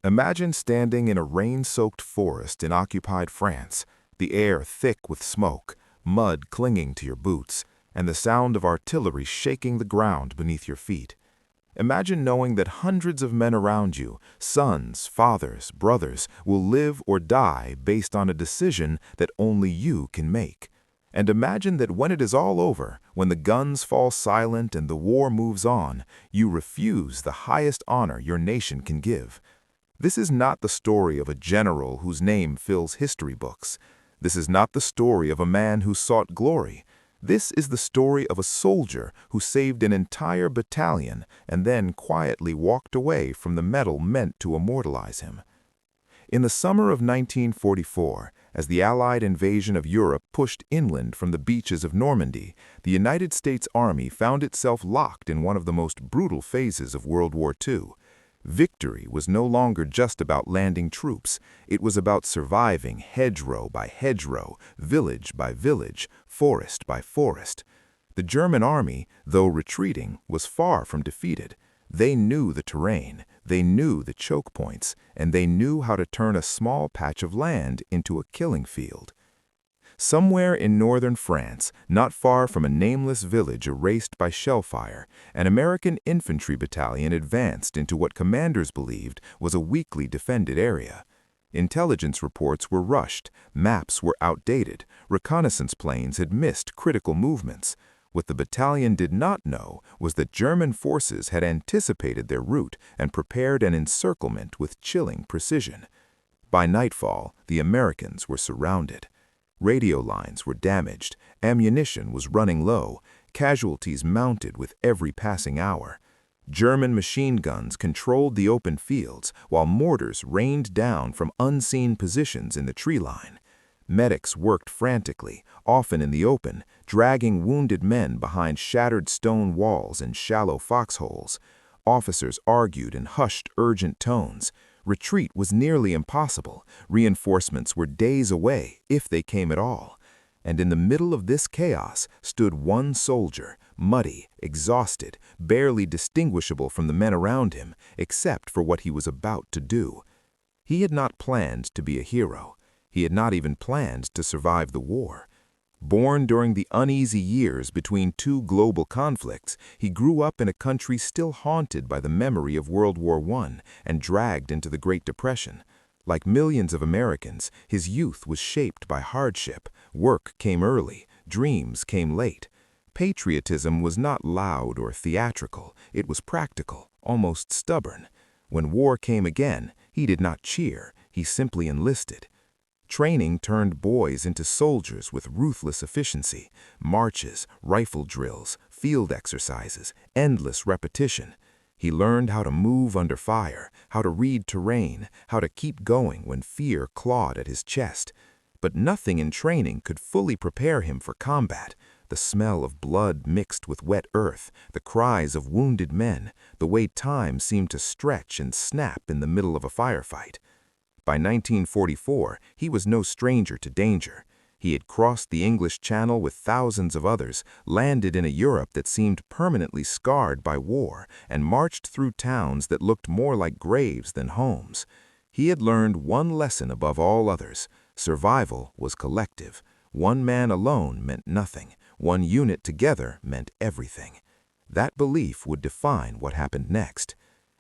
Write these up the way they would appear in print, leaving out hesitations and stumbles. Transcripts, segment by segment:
Imagine standing in a rain-soaked forest in occupied France, the air thick with smoke, mud clinging to your boots, and the sound of artillery shaking the ground beneath your feet. Imagine knowing that hundreds of men around you, sons, fathers, brothers, will live or die based on a decision that only you can make. And imagine that when it is all over, when the guns fall silent and the war moves on, you refuse the highest honor your nation can give. This is not the story of a general whose name fills history books. This is not the story of a man who sought glory. This is the story of a soldier who saved an entire battalion and then quietly walked away from the medal meant to immortalize him. In the summer of 1944, as the Allied invasion of Europe pushed inland from the beaches of Normandy, the United States Army found itself locked in one of the most brutal phases of World War II. Victory was no longer just about landing troops. It was about surviving hedgerow by hedgerow, village by village, forest by forest. The German army, though retreating, was far from defeated. They knew the terrain, they knew the choke points, and they knew how to turn a small patch of land into a killing field. Somewhere in northern France, not far from a nameless village erased by shellfire, an American infantry battalion advanced into what commanders believed was a weakly defended area. Intelligence reports were rushed, maps were outdated, reconnaissance planes had missed critical movements. What the battalion did not know was that German forces had anticipated their route and prepared an encirclement with chilling precision. By nightfall, the Americans were surrounded. Radio lines were damaged, ammunition was running low, casualties mounted with every passing hour. German machine guns controlled the open fields, while mortars rained down from unseen positions in the tree line. Medics worked frantically, often in the open, dragging wounded men behind shattered stone walls and shallow foxholes. Officers argued in hushed, urgent tones. Retreat was nearly impossible. Reinforcements were days away, if they came at all. And in the middle of this chaos stood one soldier, muddy, exhausted, barely distinguishable from the men around him, except for what he was about to do. He had not planned to be a hero. He had not even planned to survive the war. Born during the uneasy years between two global conflicts, he grew up in a country still haunted by the memory of World War I and dragged into the Great Depression. Like millions of Americans, his youth was shaped by hardship. Work came early, dreams came late. Patriotism was not loud or theatrical, it was practical, almost stubborn. When war came again, he did not cheer, he simply enlisted. Training turned boys into soldiers with ruthless efficiency. Marches, rifle drills, field exercises, endless repetition. He learned how to move under fire, how to read terrain, how to keep going when fear clawed at his chest. But nothing in training could fully prepare him for combat. The smell of blood mixed with wet earth, the cries of wounded men, the way time seemed to stretch and snap in the middle of a firefight. By 1944, he was no stranger to danger. He had crossed the English Channel with thousands of others, landed in a Europe that seemed permanently scarred by war, and marched through towns that looked more like graves than homes. He had learned one lesson above all others. Survival was collective. One man alone meant nothing. One unit together meant everything. That belief would define what happened next.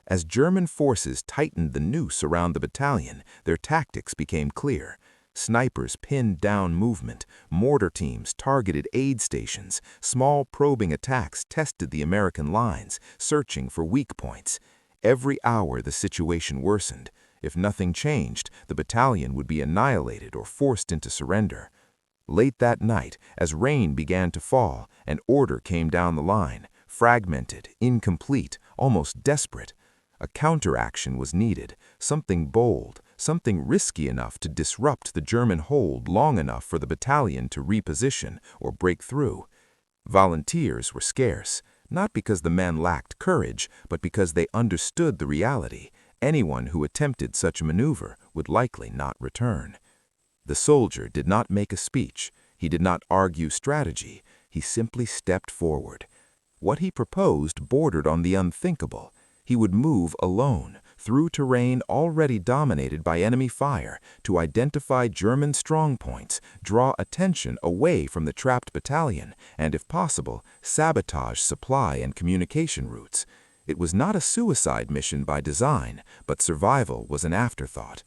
As German forces tightened the noose around the battalion, their tactics became clear. Snipers pinned down movement, mortar teams targeted aid stations, small probing attacks tested the American lines, searching for weak points. Every hour the situation worsened. If nothing changed, the battalion would be annihilated or forced into surrender. Late that night, as rain began to fall, an order came down the line, fragmented, incomplete, almost desperate. A counteraction was needed, something bold, something risky enough to disrupt the German hold long enough for the battalion to reposition or break through. Volunteers were scarce, not because the men lacked courage, but because they understood the reality. Anyone who attempted such a maneuver would likely not return. The soldier did not make a speech. He did not argue strategy. He simply stepped forward. What he proposed bordered on the unthinkable. He would move alone, through terrain already dominated by enemy fire to identify German strongpoints, draw attention away from the trapped battalion, and, if possible, sabotage supply and communication routes. It was not a suicide mission by design, but survival was an afterthought.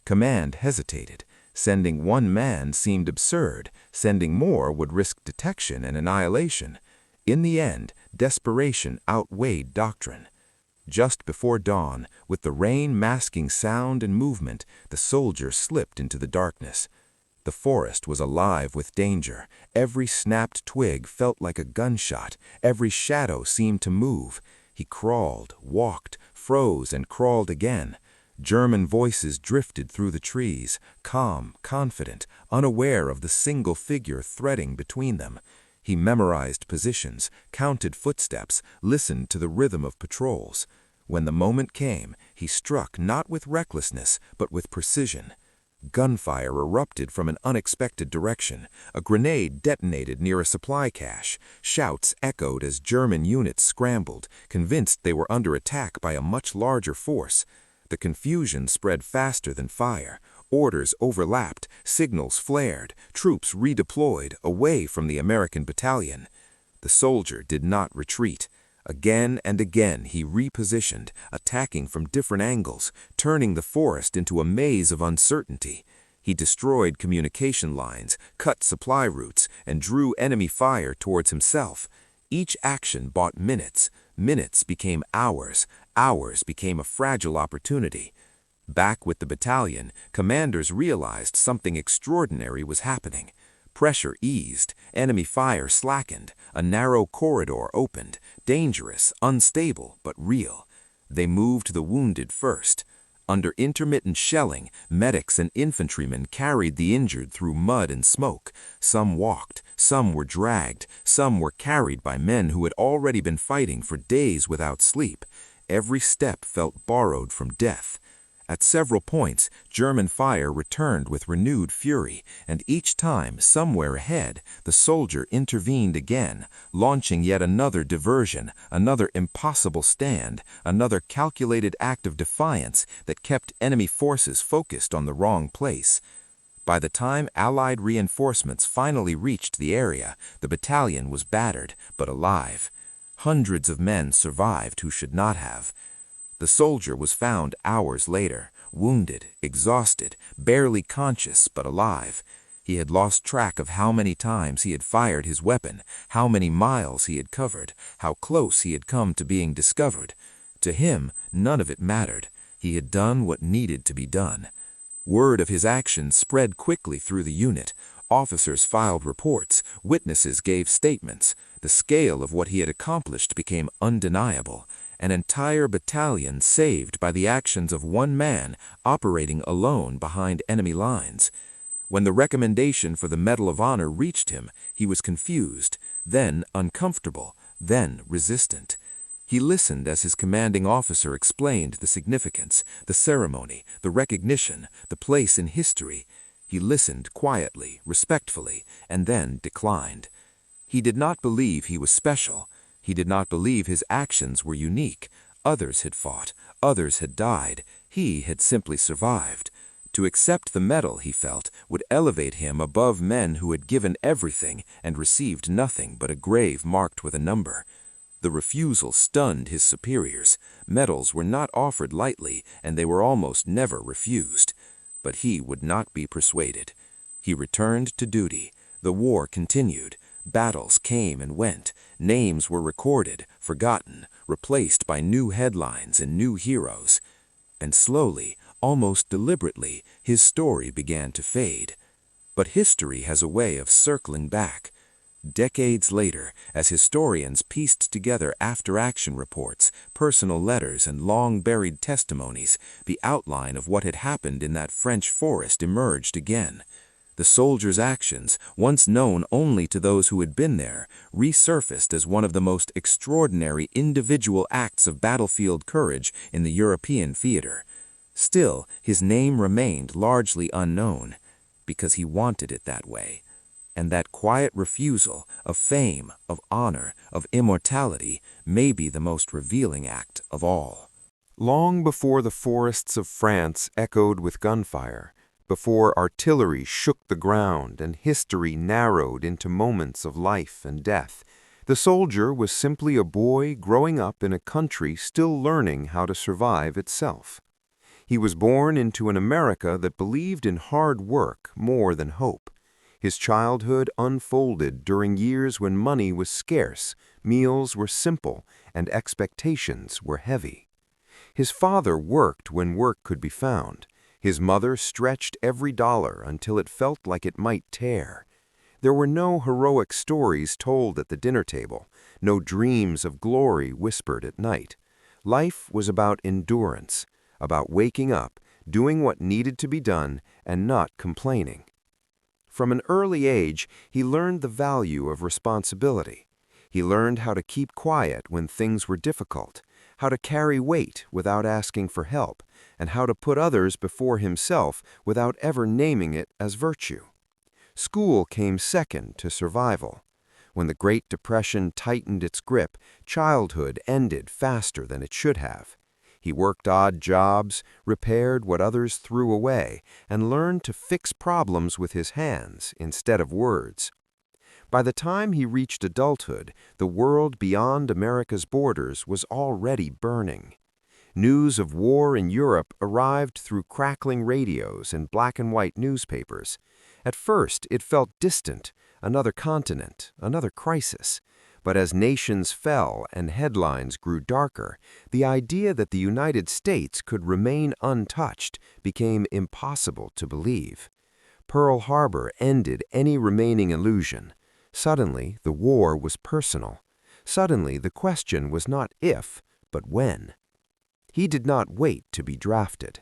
Command hesitated. Sending one man seemed absurd. Sending more would risk detection and annihilation. In the end, desperation outweighed doctrine. Just before dawn, with the rain masking sound and movement, the soldier slipped into the darkness. The forest was alive with danger. Every snapped twig felt like a gunshot. Every shadow seemed to move. He crawled, walked, froze, and crawled again. German voices drifted through the trees, calm, confident, unaware of the single figure threading between them. He memorized positions, counted footsteps, listened to the rhythm of patrols. When the moment came, he struck not with recklessness, but with precision. Gunfire erupted from an unexpected direction. A grenade detonated near a supply cache. Shouts echoed as German units scrambled, convinced they were under attack by a much larger force. The confusion spread faster than fire. Orders overlapped, signals flared, troops redeployed away from the American battalion. The soldier did not retreat. Again and again he repositioned, attacking from different angles, turning the forest into a maze of uncertainty. He destroyed communication lines, cut supply routes, and drew enemy fire towards himself. Each action bought minutes. Minutes became hours. Hours became a fragile opportunity. Back with the battalion, commanders realized something extraordinary was happening. Pressure eased, enemy fire slackened, a narrow corridor opened, dangerous, unstable, but real. They moved the wounded first. Under intermittent shelling, medics and infantrymen carried the injured through mud and smoke. Some walked, some were dragged, some were carried by men who had already been fighting for days without sleep. Every step felt borrowed from death. At several points, German fire returned with renewed fury, and each time, somewhere ahead, the soldier intervened again, launching yet another diversion, another impossible stand, another calculated act of defiance that kept enemy forces focused on the wrong place. By the time Allied reinforcements finally reached the area, the battalion was battered, but alive. Hundreds of men survived who should not have. The soldier was found hours later, wounded, exhausted, barely conscious but alive. He had lost track of how many times he had fired his weapon, how many miles he had covered, how close he had come to being discovered. To him, none of it mattered. He had done what needed to be done. Word of his actions spread quickly through the unit. Officers filed reports, witnesses gave statements. The scale of what he had accomplished became undeniable. An entire battalion saved by the actions of one man operating alone behind enemy lines. When the recommendation for the Medal of Honor reached him, he was confused, then uncomfortable, then resistant. He listened as his commanding officer explained the significance, the ceremony, the recognition, the place in history. He listened quietly, respectfully, and then declined. He did not believe he was special. He did not believe his actions were unique. Others had fought, others had died. He had simply survived. To accept the medal, he felt, would elevate him above men who had given everything and received nothing but a grave marked with a number. The refusal stunned his superiors. Medals were not offered lightly, and they were almost never refused. But he would not be persuaded. He returned to duty. The war continued. Battles came and went. Names were recorded, forgotten, replaced by new headlines and new heroes. And slowly, almost deliberately, his story began to fade. But history has a way of circling back. Decades later, as historians pieced together after-action reports, personal letters, and long-buried testimonies, the outline of what had happened in that French forest emerged again. The soldier's actions, once known only to those who had been there, resurfaced as one of the most extraordinary individual acts of battlefield courage in the European theater. Still, his name remained largely unknown, because he wanted it that way. And that quiet refusal of fame, of honor, of immortality may be the most revealing act of all. Long before the forests of France echoed with gunfire, before artillery shook the ground and history narrowed into moments of life and death, the soldier was simply a boy growing up in a country still learning how to survive itself. He was born into an America that believed in hard work more than hope. His childhood unfolded during years when money was scarce, meals were simple, and expectations were heavy. His father worked when work could be found. His mother stretched every dollar until it felt like it might tear. There were no heroic stories told at the dinner table, no dreams of glory whispered at night. Life was about endurance, about waking up, doing what needed to be done, and not complaining. From an early age, he learned the value of responsibility. He learned how to keep quiet when things were difficult, how to carry weight without asking for help, and how to put others before himself without ever naming it as virtue. School came second to survival. When the Great Depression tightened its grip, childhood ended faster than it should have. He worked odd jobs, repaired what others threw away, and learned to fix problems with his hands instead of words. By the time he reached adulthood, the world beyond America's borders was already burning. News of war in Europe arrived through crackling radios and black-and-white newspapers. At first, it felt distant, another continent, another crisis. But as nations fell and headlines grew darker, the idea that the United States could remain untouched became impossible to believe. Pearl Harbor ended any remaining illusion. Suddenly, the war was personal. Suddenly, the question was not if, but when. He did not wait to be drafted.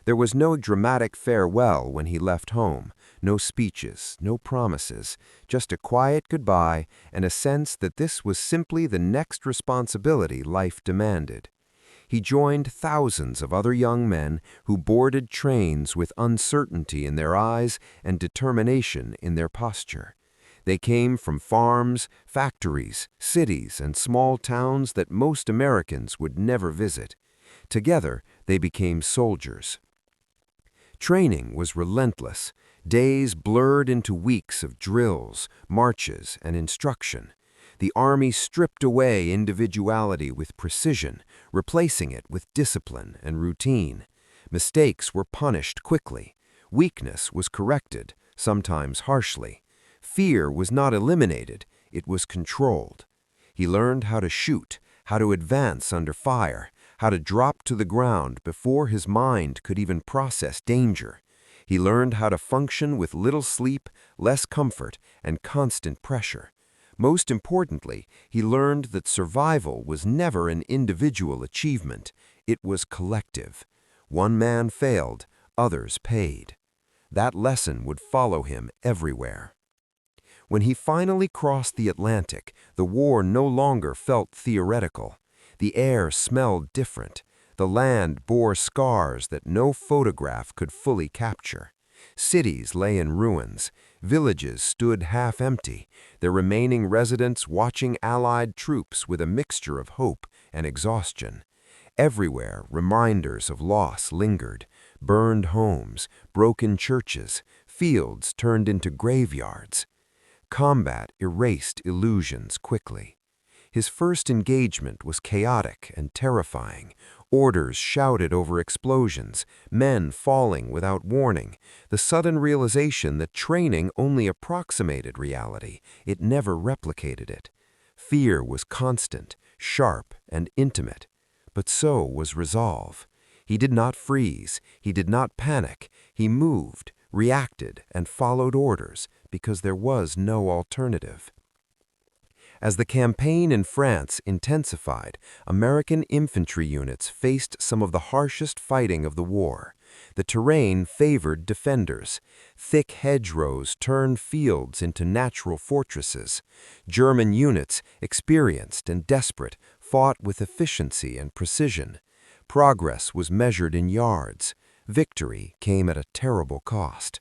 There was no dramatic farewell when he left home, no speeches, no promises, just a quiet goodbye and a sense that this was simply the next responsibility life demanded. He joined thousands of other young men who boarded trains with uncertainty in their eyes and determination in their posture. They came from farms, factories, cities, and small towns that most Americans would never visit. Together, they became soldiers. Training was relentless. Days blurred into weeks of drills, marches, and instruction. The Army stripped away individuality with precision, replacing it with discipline and routine. Mistakes were punished quickly. Weakness was corrected, sometimes harshly. Fear was not eliminated, it was controlled. He learned how to shoot, how to advance under fire, how to drop to the ground before his mind could even process danger. He learned how to function with little sleep, less comfort, and constant pressure. Most importantly, he learned that survival was never an individual achievement, it was collective. One man failed, others paid. That lesson would follow him everywhere. When he finally crossed the Atlantic, the war no longer felt theoretical. The air smelled different. The land bore scars that no photograph could fully capture. Cities lay in ruins. Villages stood half empty, their remaining residents watching Allied troops with a mixture of hope and exhaustion. Everywhere, reminders of loss lingered. Burned homes, broken churches, fields turned into graveyards. Combat erased illusions quickly. His first engagement was chaotic and terrifying. Orders shouted over explosions, men falling without warning, the sudden realization that training only approximated reality, it never replicated it. Fear was constant, sharp, and intimate, but so was resolve. He did not freeze, he did not panic, he moved, reacted, and followed orders because there was no alternative. As the campaign in France intensified, American infantry units faced some of the harshest fighting of the war. The terrain favored defenders. Thick hedgerows turned fields into natural fortresses. German units, experienced and desperate, fought with efficiency and precision. Progress was measured in yards. Victory came at a terrible cost.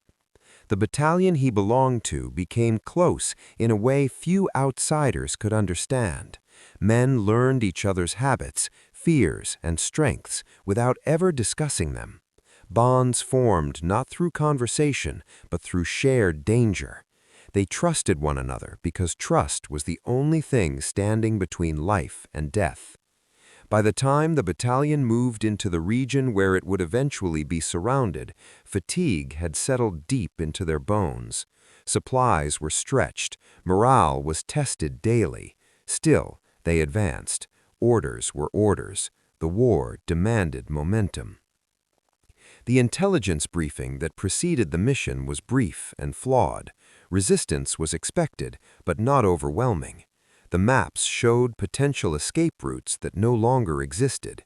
The battalion he belonged to became close in a way few outsiders could understand. Men learned each other's habits, fears, and strengths without ever discussing them. Bonds formed not through conversation, but through shared danger. They trusted one another because trust was the only thing standing between life and death. By the time the battalion moved into the region where it would eventually be surrounded, fatigue had settled deep into their bones. Supplies were stretched, morale was tested daily. Still, they advanced. Orders were orders. The war demanded momentum. The intelligence briefing that preceded the mission was brief and flawed. Resistance was expected, but not overwhelming. The maps showed potential escape routes that no longer existed.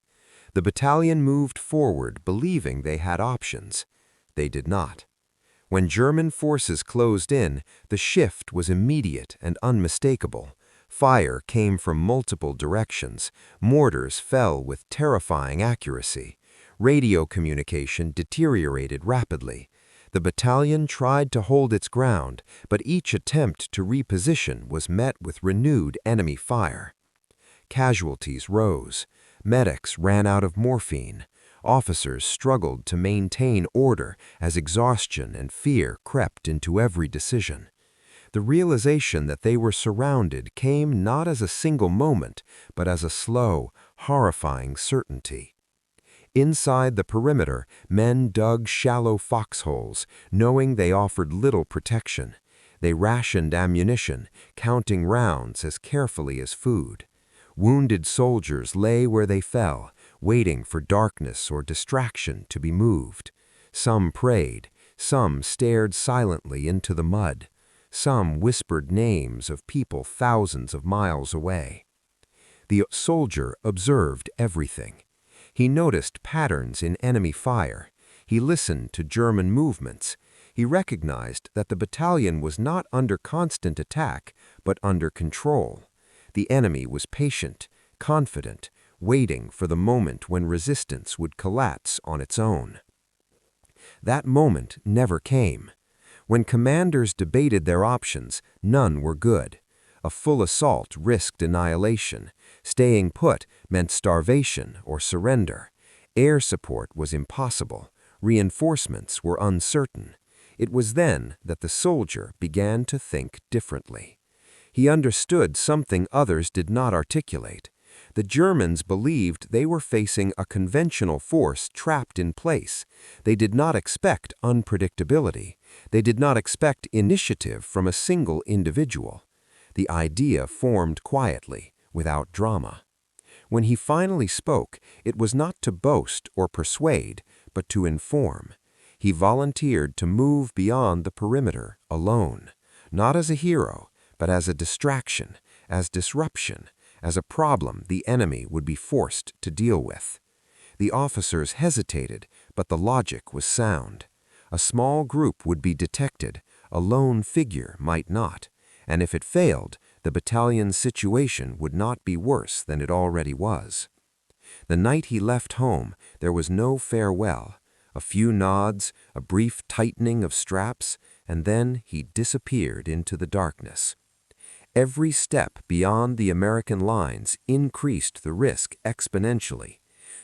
The battalion moved forward believing they had options. They did not. When German forces closed in, the shift was immediate and unmistakable. Fire came from multiple directions. Mortars fell with terrifying accuracy. Radio communication deteriorated rapidly. The battalion tried to hold its ground, but each attempt to reposition was met with renewed enemy fire. Casualties rose. Medics ran out of morphine. Officers struggled to maintain order as exhaustion and fear crept into every decision. The realization that they were surrounded came not as a single moment, but as a slow, horrifying certainty. Inside the perimeter, men dug shallow foxholes, knowing they offered little protection. They rationed ammunition, counting rounds as carefully as food. Wounded soldiers lay where they fell, waiting for darkness or distraction to be moved. Some prayed, some stared silently into the mud. Some whispered names of people thousands of miles away. The soldier observed everything. He noticed patterns in enemy fire. He listened to German movements. He recognized that the battalion was not under constant attack, but under control. The enemy was patient, confident, waiting for the moment when resistance would collapse on its own. That moment never came. When commanders debated their options, none were good. A full assault risked annihilation. Staying put meant starvation or surrender. Air support was impossible. Reinforcements were uncertain. It was then that the soldier began to think differently. He understood something others did not articulate. The Germans believed they were facing a conventional force trapped in place. They did not expect unpredictability. They did not expect initiative from a single individual. The idea formed quietly, without drama. When he finally spoke, it was not to boast or persuade, but to inform. He volunteered to move beyond the perimeter alone, not as a hero, but as a distraction, as disruption, as a problem the enemy would be forced to deal with. The officers hesitated, but the logic was sound. A small group would be detected, a lone figure might not. And if it failed, the battalion's situation would not be worse than it already was. The night he left home, there was no farewell. A few nods, a brief tightening of straps, and then he disappeared into the darkness. Every step beyond the American lines increased the risk exponentially.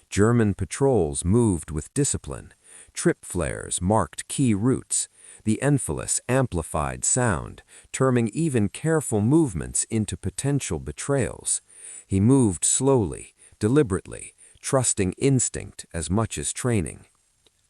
German patrols moved with discipline. Trip flares marked key routes. The Enfilus amplified sound, turning even careful movements into potential betrayals. He moved slowly, deliberately, trusting instinct as much as training.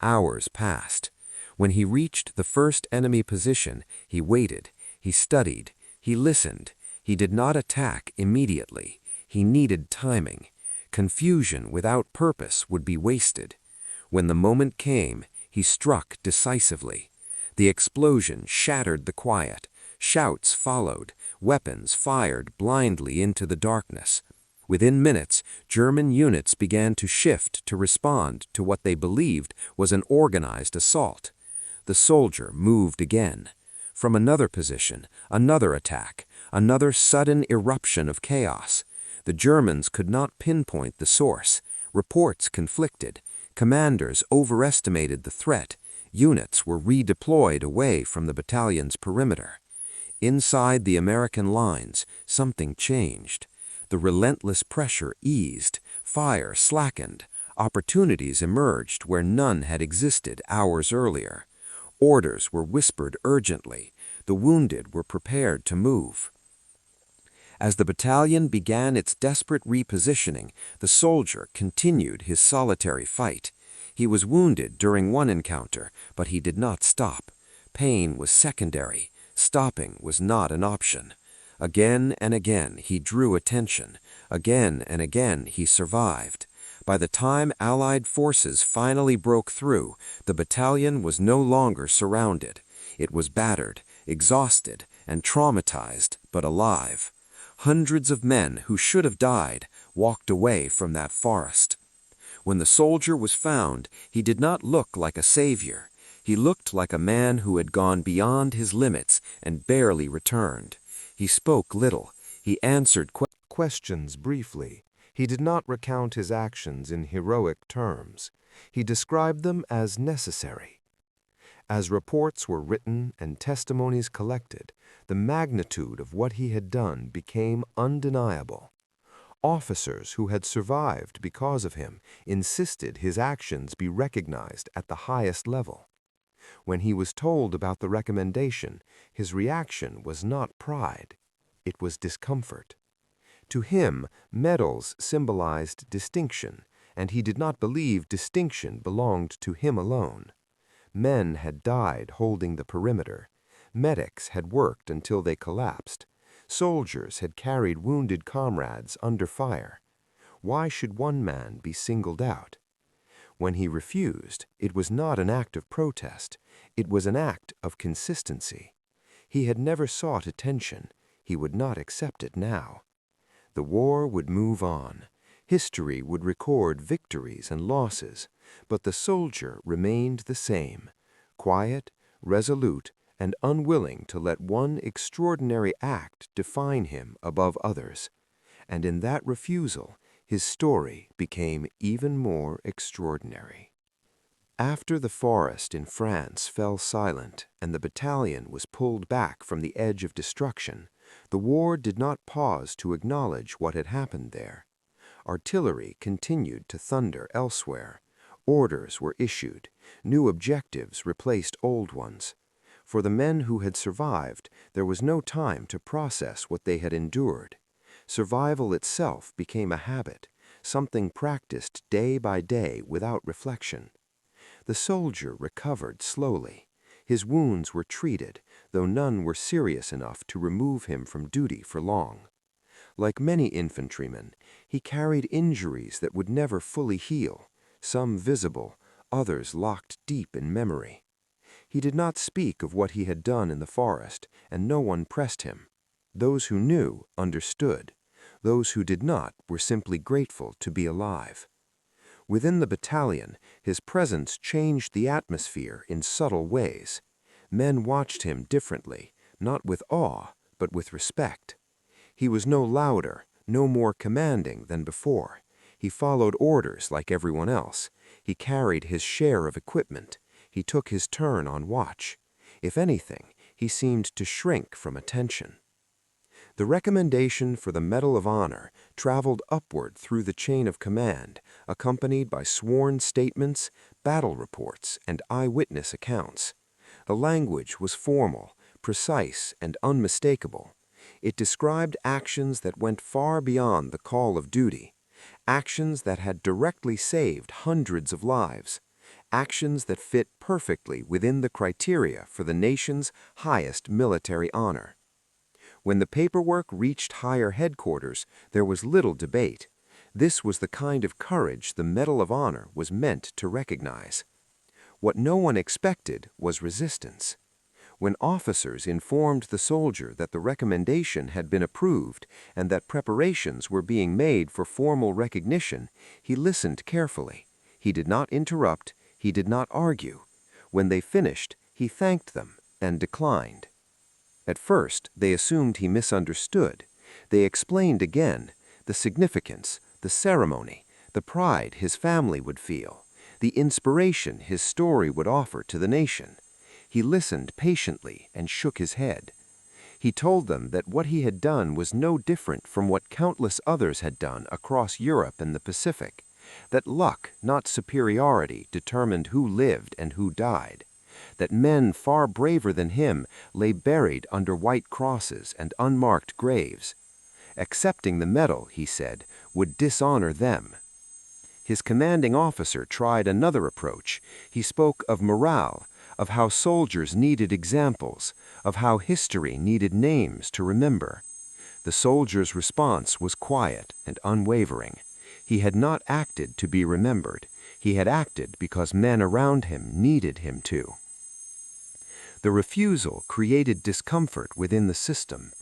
Hours passed. When he reached the first enemy position, he waited, he studied, he listened. He did not attack immediately. He needed timing. Confusion without purpose would be wasted. When the moment came, he struck decisively. The explosion shattered the quiet. Shouts followed. Weapons fired blindly into the darkness. Within minutes, German units began to shift to respond to what they believed was an organized assault. The soldier moved again. From another position, another attack, another sudden eruption of chaos. The Germans could not pinpoint the source. Reports conflicted. Commanders overestimated the threat. Units were redeployed away from the battalion's perimeter. Inside the American lines, something changed. The relentless pressure eased. Fire slackened. Opportunities emerged where none had existed hours earlier. Orders were whispered urgently. The wounded were prepared to move. As the battalion began its desperate repositioning, the soldier continued his solitary fight. He was wounded during one encounter, but he did not stop. Pain was secondary. Stopping was not an option. Again and again he drew attention. Again and again he survived. By the time Allied forces finally broke through, the battalion was no longer surrounded. It was battered, exhausted, and traumatized, but alive. Hundreds of men who should have died walked away from that forest. When the soldier was found, he did not look like a savior. He looked like a man who had gone beyond his limits and barely returned. He spoke little. He answered questions briefly. He did not recount his actions in heroic terms. He described them as necessary. As reports were written and testimonies collected, the magnitude of what he had done became undeniable. Officers who had survived because of him insisted his actions be recognized at the highest level. When he was told about the recommendation, his reaction was not pride. It was discomfort. To him, medals symbolized distinction, and he did not believe distinction belonged to him alone. Men had died holding the perimeter. Medics had worked until they collapsed. Soldiers had carried wounded comrades under fire. Why should one man be singled out? When he refused, it was not an act of protest. It was an act of consistency. He had never sought attention. He would not accept it now. The war would move on. History would record victories and losses, but the soldier remained the same, quiet, resolute, and unwilling to let one extraordinary act define him above others. And in that refusal, his story became even more extraordinary. After the forest in France fell silent and the battalion was pulled back from the edge of destruction, the war did not pause to acknowledge what had happened there. Artillery continued to thunder elsewhere. Orders were issued. New objectives replaced old ones. For the men who had survived, there was no time to process what they had endured. Survival itself became a habit, something practiced day by day without reflection. The soldier recovered slowly. His wounds were treated, though none were serious enough to remove him from duty for long. Like many infantrymen, he carried injuries that would never fully heal, some visible, others locked deep in memory. He did not speak of what he had done in the forest, and no one pressed him. Those who knew understood. Those who did not were simply grateful to be alive. Within the battalion, his presence changed the atmosphere in subtle ways. Men watched him differently, not with awe, but with respect. He was no louder, no more commanding than before. He followed orders like everyone else. He carried his share of equipment. He took his turn on watch. If anything, he seemed to shrink from attention. The recommendation for the Medal of Honor traveled upward through the chain of command, accompanied by sworn statements, battle reports, and eyewitness accounts. The language was formal, precise, and unmistakable. It described actions that went far beyond the call of duty, actions that had directly saved hundreds of lives, actions that fit perfectly within the criteria for the nation's highest military honor. When the paperwork reached higher headquarters, there was little debate. This was the kind of courage the Medal of Honor was meant to recognize. What no one expected was resistance. When officers informed the soldier that the recommendation had been approved and that preparations were being made for formal recognition, he listened carefully. He did not interrupt. He did not argue. When they finished, he thanked them and declined. At first, they assumed he misunderstood. They explained again the significance, the ceremony, the pride his family would feel, the inspiration his story would offer to the nation. He listened patiently and shook his head. He told them that what he had done was no different from what countless others had done across Europe and the Pacific, that luck, not superiority, determined who lived and who died, that men far braver than him lay buried under white crosses and unmarked graves. Accepting the medal, he said, would dishonor them. His commanding officer tried another approach. He spoke of morale, of how soldiers needed examples, of how history needed names to remember. The soldier's response was quiet and unwavering. He had not acted to be remembered. He had acted because men around him needed him to. The refusal created discomfort within the system.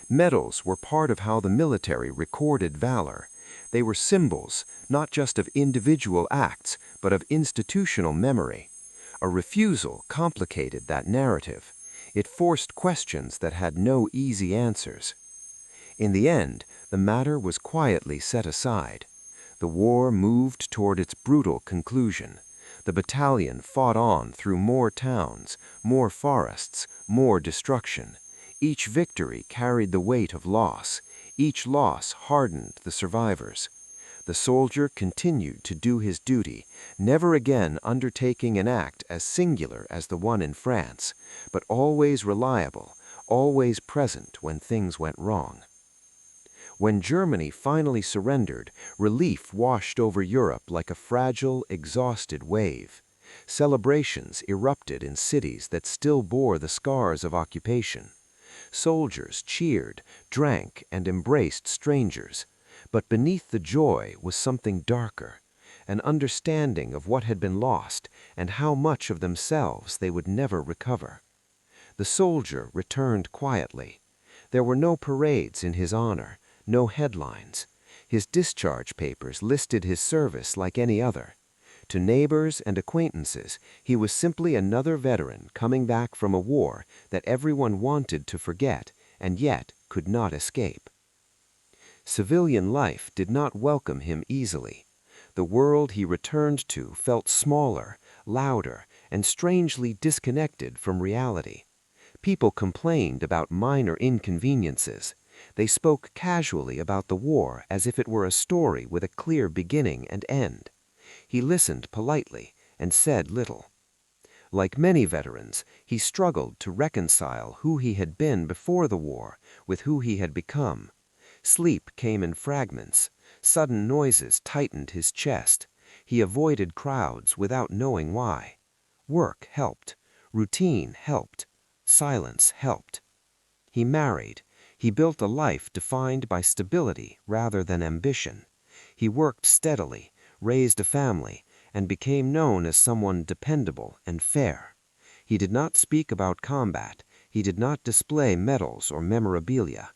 Medals were part of how the military recorded valor. They were symbols, not just of individual acts, but of institutional memory. A refusal complicated that narrative. It forced questions that had no easy answers. In the end, the matter was quietly set aside. The war moved toward its brutal conclusion. The battalion fought on through more towns, more forests, more destruction. Each victory carried the weight of loss. Each loss hardened the survivors. The soldier continued to do his duty, never again undertaking an act as singular as the one in France, but always reliable, always present when things went wrong. When Germany finally surrendered, relief washed over Europe like a fragile, exhausted wave. Celebrations erupted in cities that still bore the scars of occupation. Soldiers cheered, drank, and embraced strangers. But beneath the joy was something darker, an understanding of what had been lost and how much of themselves they would never recover. The soldier returned quietly. There were no parades in his honor, no headlines. His discharge papers listed his service like any other. To neighbors and acquaintances, he was simply another veteran coming back from a war that everyone wanted to forget and yet could not escape. Civilian life did not welcome him easily. The world he returned to felt smaller, louder, and strangely disconnected from reality. People complained about minor inconveniences. They spoke casually about the war as if it were a story with a clear beginning and end. He listened politely and said little. Like many veterans, he struggled to reconcile who he had been before the war with who he had become. Sleep came in fragments. Sudden noises tightened his chest. He avoided crowds without knowing why. Work helped. Routine helped. Silence helped. He married. He built a life defined by stability rather than ambition. He worked steadily, raised a family, and became known as someone dependable and fair. He did not speak about combat. He did not display medals or memorabilia.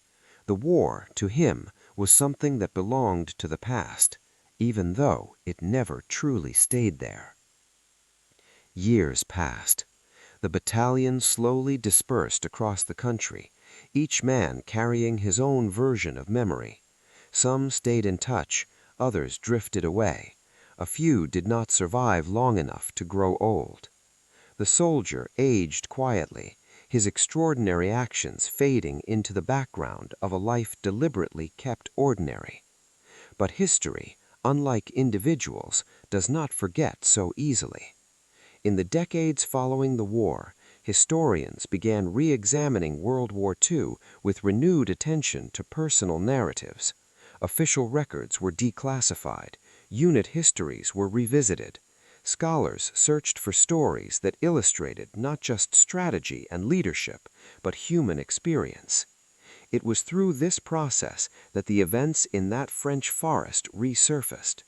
The war, to him, was something that belonged to the past, even though it never truly stayed there. Years passed. The battalion slowly dispersed across the country, each man carrying his own version of memory. Some stayed in touch, others drifted away. A few did not survive long enough to grow old. The soldier aged quietly, his extraordinary actions fading into the background of a life deliberately kept ordinary. But history, unlike individuals, does not forget so easily. In the decades following the war, historians began re-examining World War II with renewed attention to personal narratives. Official records were declassified, unit histories were revisited. Scholars searched for stories that illustrated not just strategy and leadership, but human experience. It was through this process that the events in that French forest resurfaced.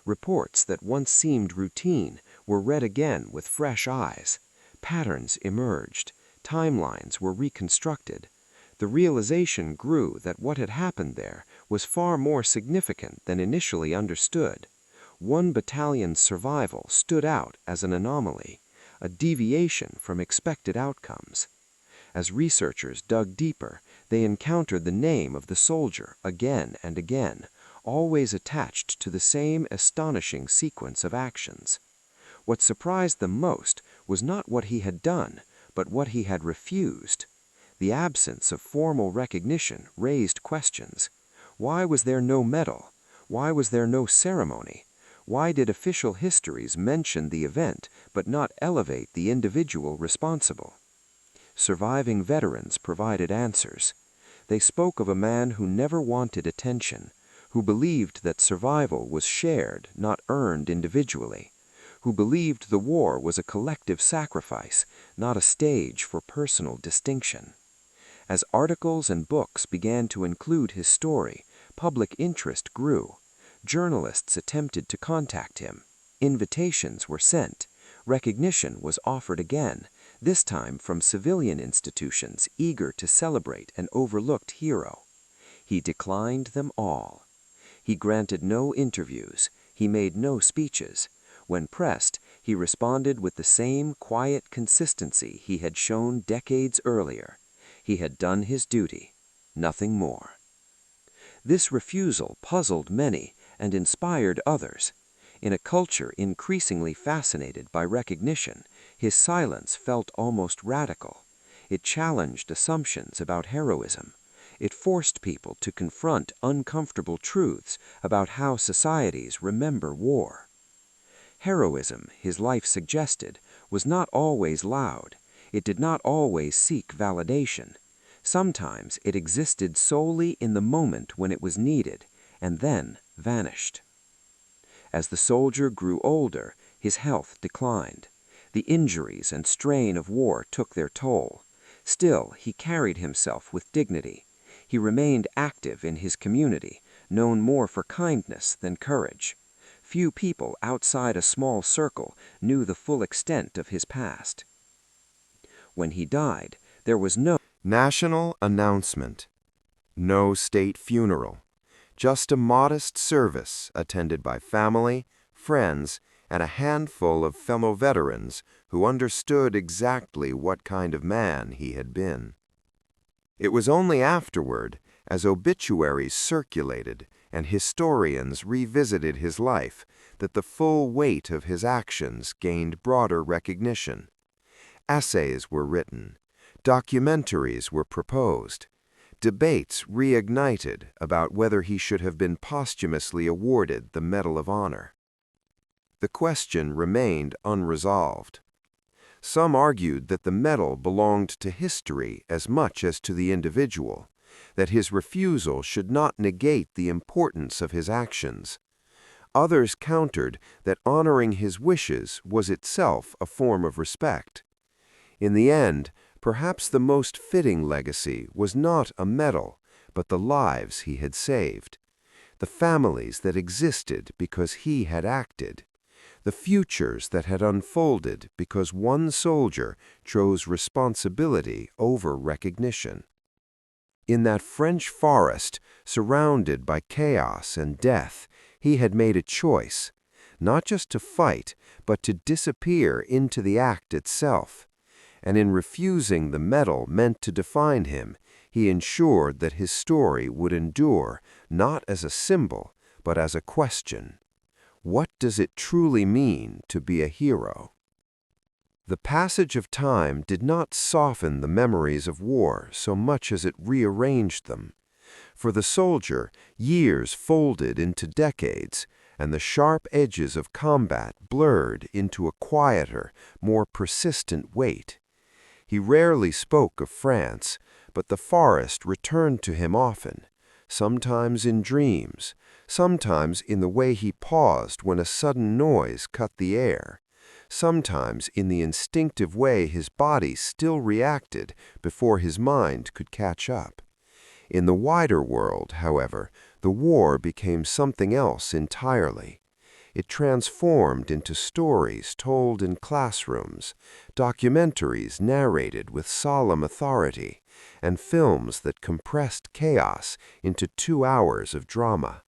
Reports that once seemed routine were read again with fresh eyes. Patterns emerged. Timelines were reconstructed. The realization grew that what had happened there was far more significant than initially understood. One battalion's survival stood out as an anomaly, a deviation from expected outcomes. As researchers dug deeper, they encountered the name of the soldier again and again, always attached to the same astonishing sequence of actions. What surprised them most was not what he had done, but what he had refused. The absence of formal recognition raised questions. Why was there no medal? Why was there no ceremony? Why did official histories mention the event but not elevate the individual responsible? Surviving veterans provided answers. They spoke of a man who never wanted attention, who believed that survival was shared, not earned individually, who believed the war was a collective sacrifice, not a stage for personal distinction. As articles and books began to include his story, public interest grew. Journalists attempted to contact him. Invitations were sent. Recognition was offered again, this time from civilian institutions eager to celebrate an overlooked hero. He declined them all. He granted no interviews. He made no speeches. When pressed, he responded with the same quiet consistency he had shown decades earlier. He had done his duty, nothing more. This refusal puzzled many and inspired others. In a culture increasingly fascinated by recognition, his silence felt almost radical. It challenged assumptions about heroism. It forced people to confront uncomfortable truths about how societies remember war. Heroism, his life suggested, was not always loud. It did not always seek validation. Sometimes it existed solely in the moment when it was needed, and then vanished. As the soldier grew older, his health declined. The injuries and strain of war took their toll. Still, he carried himself with dignity. He remained active in his community, known more for kindness than courage. Few people outside a small circle knew the full extent of his past. When he died, there was no national announcement, no state funeral, just a modest service attended by family, friends, and a handful of fellow veterans who understood exactly what kind of man he had been. It was only afterward, as obituaries circulated and historians revisited his life, that the full weight of his actions gained broader recognition. Essays were written, documentaries were proposed, debates reignited about whether he should have been posthumously awarded the Medal of Honor. The question remained unresolved. Some argued that the medal belonged to history as much as to the individual, that his refusal should not negate the importance of his actions. Others countered that honoring his wishes was itself a form of respect. In the end, perhaps the most fitting legacy was not a medal, but the lives he had saved, the families that existed because he had acted, the futures that had unfolded because one soldier chose responsibility over recognition. In that French forest, surrounded by chaos and death, he had made a choice, not just to fight, but to disappear into the act itself. And in refusing the medal meant to define him, he ensured that his story would endure not as a symbol, but as a question. What does it truly mean to be a hero? The passage of time did not soften the memories of war so much as it rearranged them. For the soldier, years folded into decades, and the sharp edges of combat blurred into a quieter, more persistent weight. He rarely spoke of France, but the forest returned to him often, sometimes in dreams, sometimes in the way he paused when a sudden noise cut the air, sometimes in the instinctive way his body still reacted before his mind could catch up. In the wider world, however, the war became something else entirely. It transformed into stories told in classrooms, documentaries narrated with solemn authority, and films that compressed chaos into 2 hours of drama.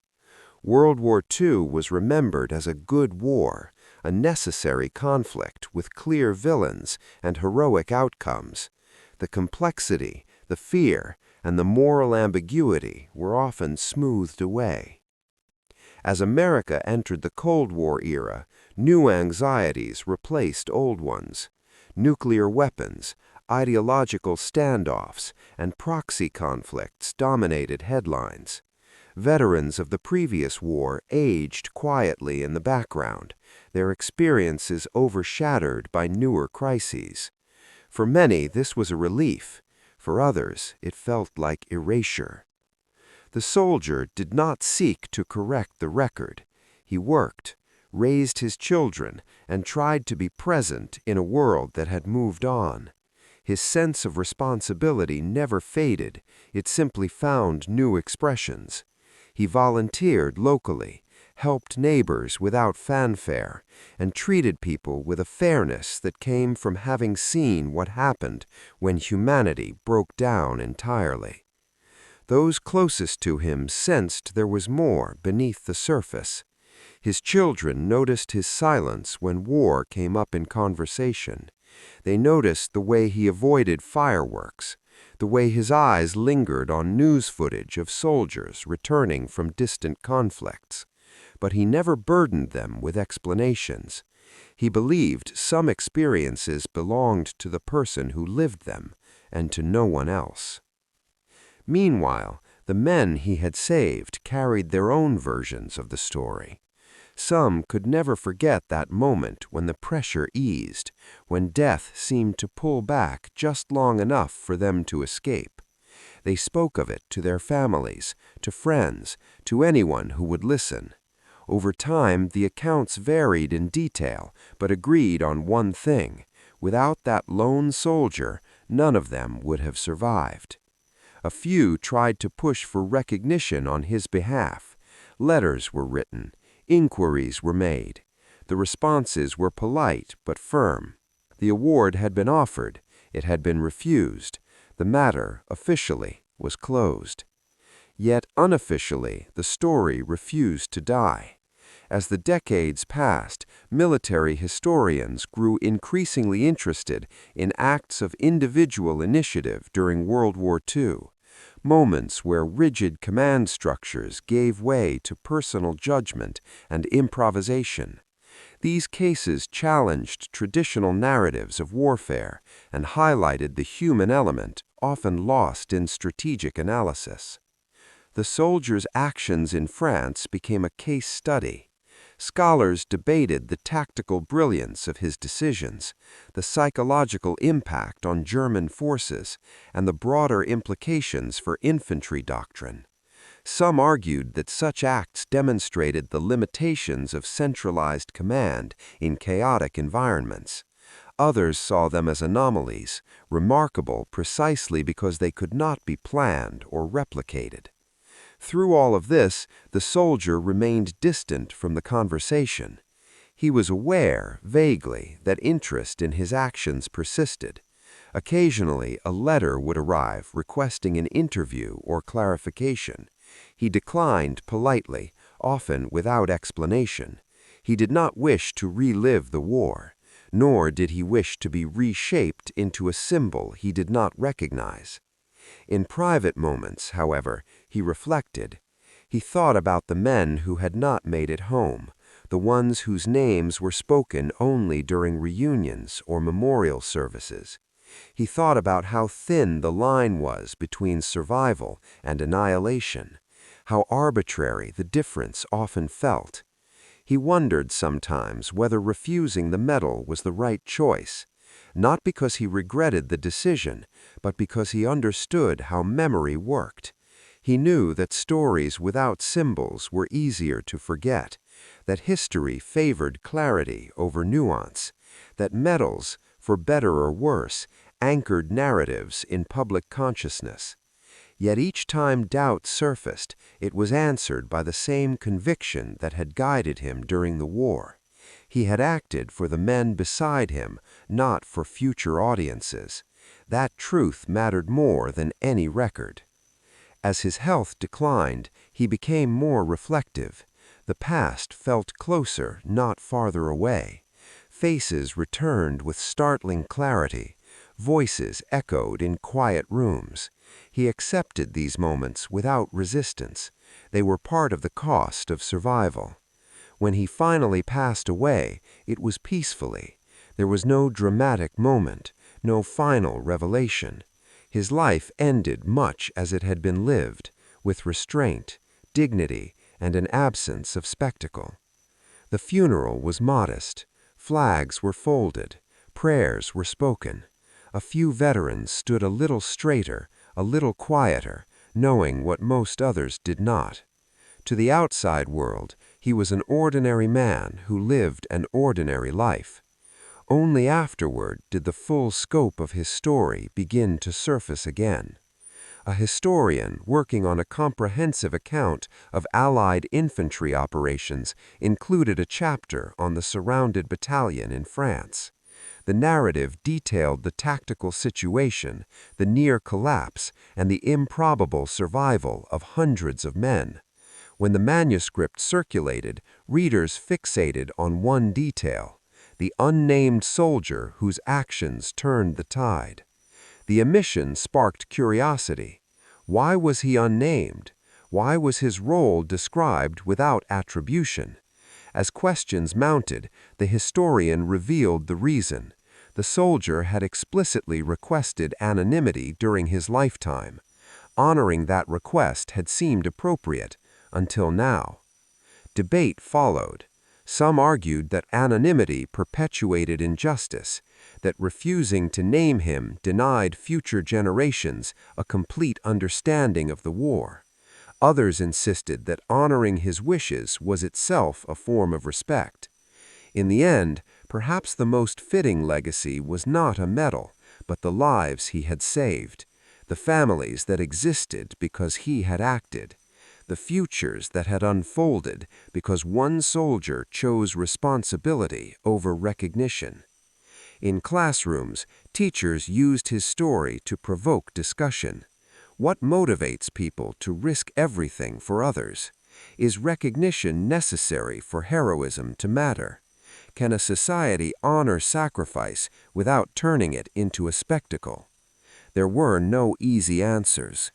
World War II was remembered as a good war, a necessary conflict with clear villains and heroic outcomes. The complexity, the fear, and the moral ambiguity were often smoothed away. As America entered the Cold War era, new anxieties replaced old ones. Nuclear weapons, ideological standoffs, and proxy conflicts dominated headlines. Veterans of the previous war aged quietly in the background, their experiences overshadowed by newer crises. For many, this was a relief. For others, it felt like erasure. The soldier did not seek to correct the record. He worked, raised his children, and tried to be present in a world that had moved on. His sense of responsibility never faded, it simply found new expressions. He volunteered locally, helped neighbors without fanfare, and treated people with a fairness that came from having seen what happened when humanity broke down entirely. Those closest to him sensed there was more beneath the surface. His children noticed his silence when war came up in conversation. They noticed the way he avoided fireworks, the way his eyes lingered on news footage of soldiers returning from distant conflicts. But he never burdened them with explanations. He believed some experiences belonged to the person who lived them, and to no one else. Meanwhile, the men he had saved carried their own versions of the story. Some could never forget that moment when the pressure eased, when death seemed to pull back just long enough for them to escape. They spoke of it to their families, to friends, to anyone who would listen. Over time, the accounts varied in detail, but agreed on one thing: without that lone soldier, none of them would have survived. A few tried to push for recognition on his behalf. Letters were written. Inquiries were made. The responses were polite but firm. The award had been offered. It had been refused. The matter, officially, was closed. Yet unofficially, the story refused to die. As the decades passed, military historians grew increasingly interested in acts of individual initiative during World War II, moments where rigid command structures gave way to personal judgment and improvisation. These cases challenged traditional narratives of warfare and highlighted the human element, often lost in strategic analysis. The soldier's actions in France became a case study. Scholars debated the tactical brilliance of his decisions, the psychological impact on German forces, and the broader implications for infantry doctrine. Some argued that such acts demonstrated the limitations of centralized command in chaotic environments. Others saw them as anomalies, remarkable precisely because they could not be planned or replicated. Through all of this, the soldier remained distant from the conversation. He was aware, vaguely, that interest in his actions persisted. Occasionally, a letter would arrive requesting an interview or clarification. He declined politely, often without explanation. He did not wish to relive the war, nor did he wish to be reshaped into a symbol he did not recognize. In private moments, however, he reflected. He thought about the men who had not made it home, the ones whose names were spoken only during reunions or memorial services. He thought about how thin the line was between survival and annihilation, how arbitrary the difference often felt. He wondered sometimes whether refusing the medal was the right choice, not because he regretted the decision, but because he understood how memory worked. He knew that stories without symbols were easier to forget, that history favored clarity over nuance, that medals, for better or worse, anchored narratives in public consciousness. Yet each time doubt surfaced, it was answered by the same conviction that had guided him during the war. He had acted for the men beside him, not for future audiences. That truth mattered more than any record. As his health declined, he became more reflective. The past felt closer, not farther away. Faces returned with startling clarity. Voices echoed in quiet rooms. He accepted these moments without resistance. They were part of the cost of survival. When he finally passed away, it was peacefully. There was no dramatic moment, no final revelation. His life ended much as it had been lived, with restraint, dignity, and an absence of spectacle. The funeral was modest. Flags were folded. Prayers were spoken. A few veterans stood a little straighter, a little quieter, knowing what most others did not. To the outside world, he was an ordinary man who lived an ordinary life. Only afterward did the full scope of his story begin to surface again. A historian working on a comprehensive account of Allied infantry operations included a chapter on the surrounded battalion in France. The narrative detailed the tactical situation, the near collapse, and the improbable survival of hundreds of men. When the manuscript circulated, readers fixated on one detail: the unnamed soldier whose actions turned the tide. The omission sparked curiosity. Why was he unnamed? Why was his role described without attribution? As questions mounted, the historian revealed the reason. The soldier had explicitly requested anonymity during his lifetime. Honoring that request had seemed appropriate, until now. Debate followed. Some argued that anonymity perpetuated injustice, that refusing to name him denied future generations a complete understanding of the war. Others insisted that honoring his wishes was itself a form of respect. In the end, perhaps the most fitting legacy was not a medal, but the lives he had saved, the families that existed because he had acted, the futures that had unfolded because one soldier chose responsibility over recognition. In classrooms, teachers used his story to provoke discussion. What motivates people to risk everything for others? Is recognition necessary for heroism to matter? Can a society honor sacrifice without turning it into a spectacle? There were no easy answers.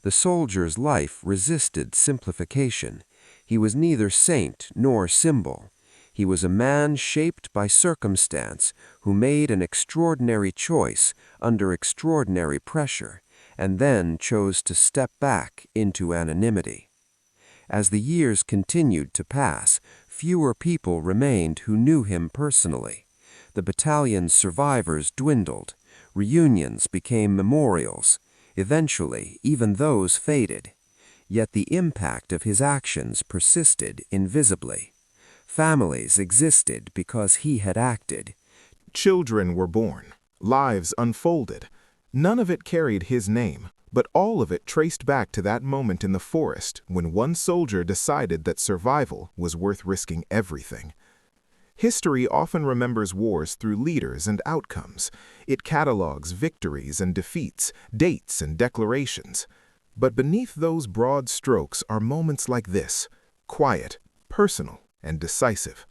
The soldier's life resisted simplification. He was neither saint nor symbol. He was a man shaped by circumstance who made an extraordinary choice under extraordinary pressure, and then chose to step back into anonymity. As the years continued to pass, fewer people remained who knew him personally. The battalion's survivors dwindled. Reunions became memorials. Eventually, even those faded. Yet the impact of his actions persisted invisibly. Families existed because he had acted. Children were born, lives unfolded. None of it carried his name, but all of it traced back to that moment in the forest when one soldier decided that survival was worth risking everything. History often remembers wars through leaders and outcomes. It catalogs victories and defeats, dates and declarations. But beneath those broad strokes are moments like this, quiet, personal, and decisive.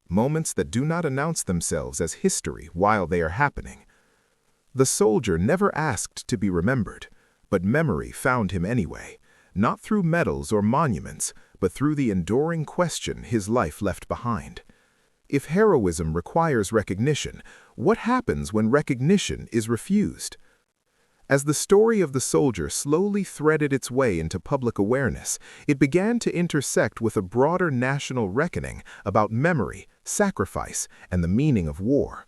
Moments that do not announce themselves as history while they are happening. The soldier never asked to be remembered, but memory found him anyway, not through medals or monuments, but through the enduring question his life left behind. If heroism requires recognition, what happens when recognition is refused? As the story of the soldier slowly threaded its way into public awareness, it began to intersect with a broader national reckoning about memory, sacrifice, and the meaning of war.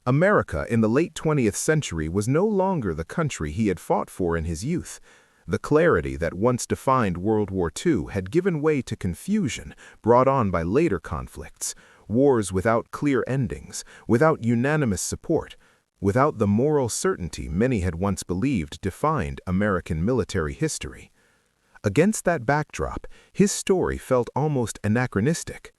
America in the late 20th century was no longer the country he had fought for in his youth. The clarity that once defined World War II had given way to confusion brought on by later conflicts, wars without clear endings, without unanimous support, without the moral certainty many had once believed defined American military history. Against that backdrop, his story felt almost anachronistic.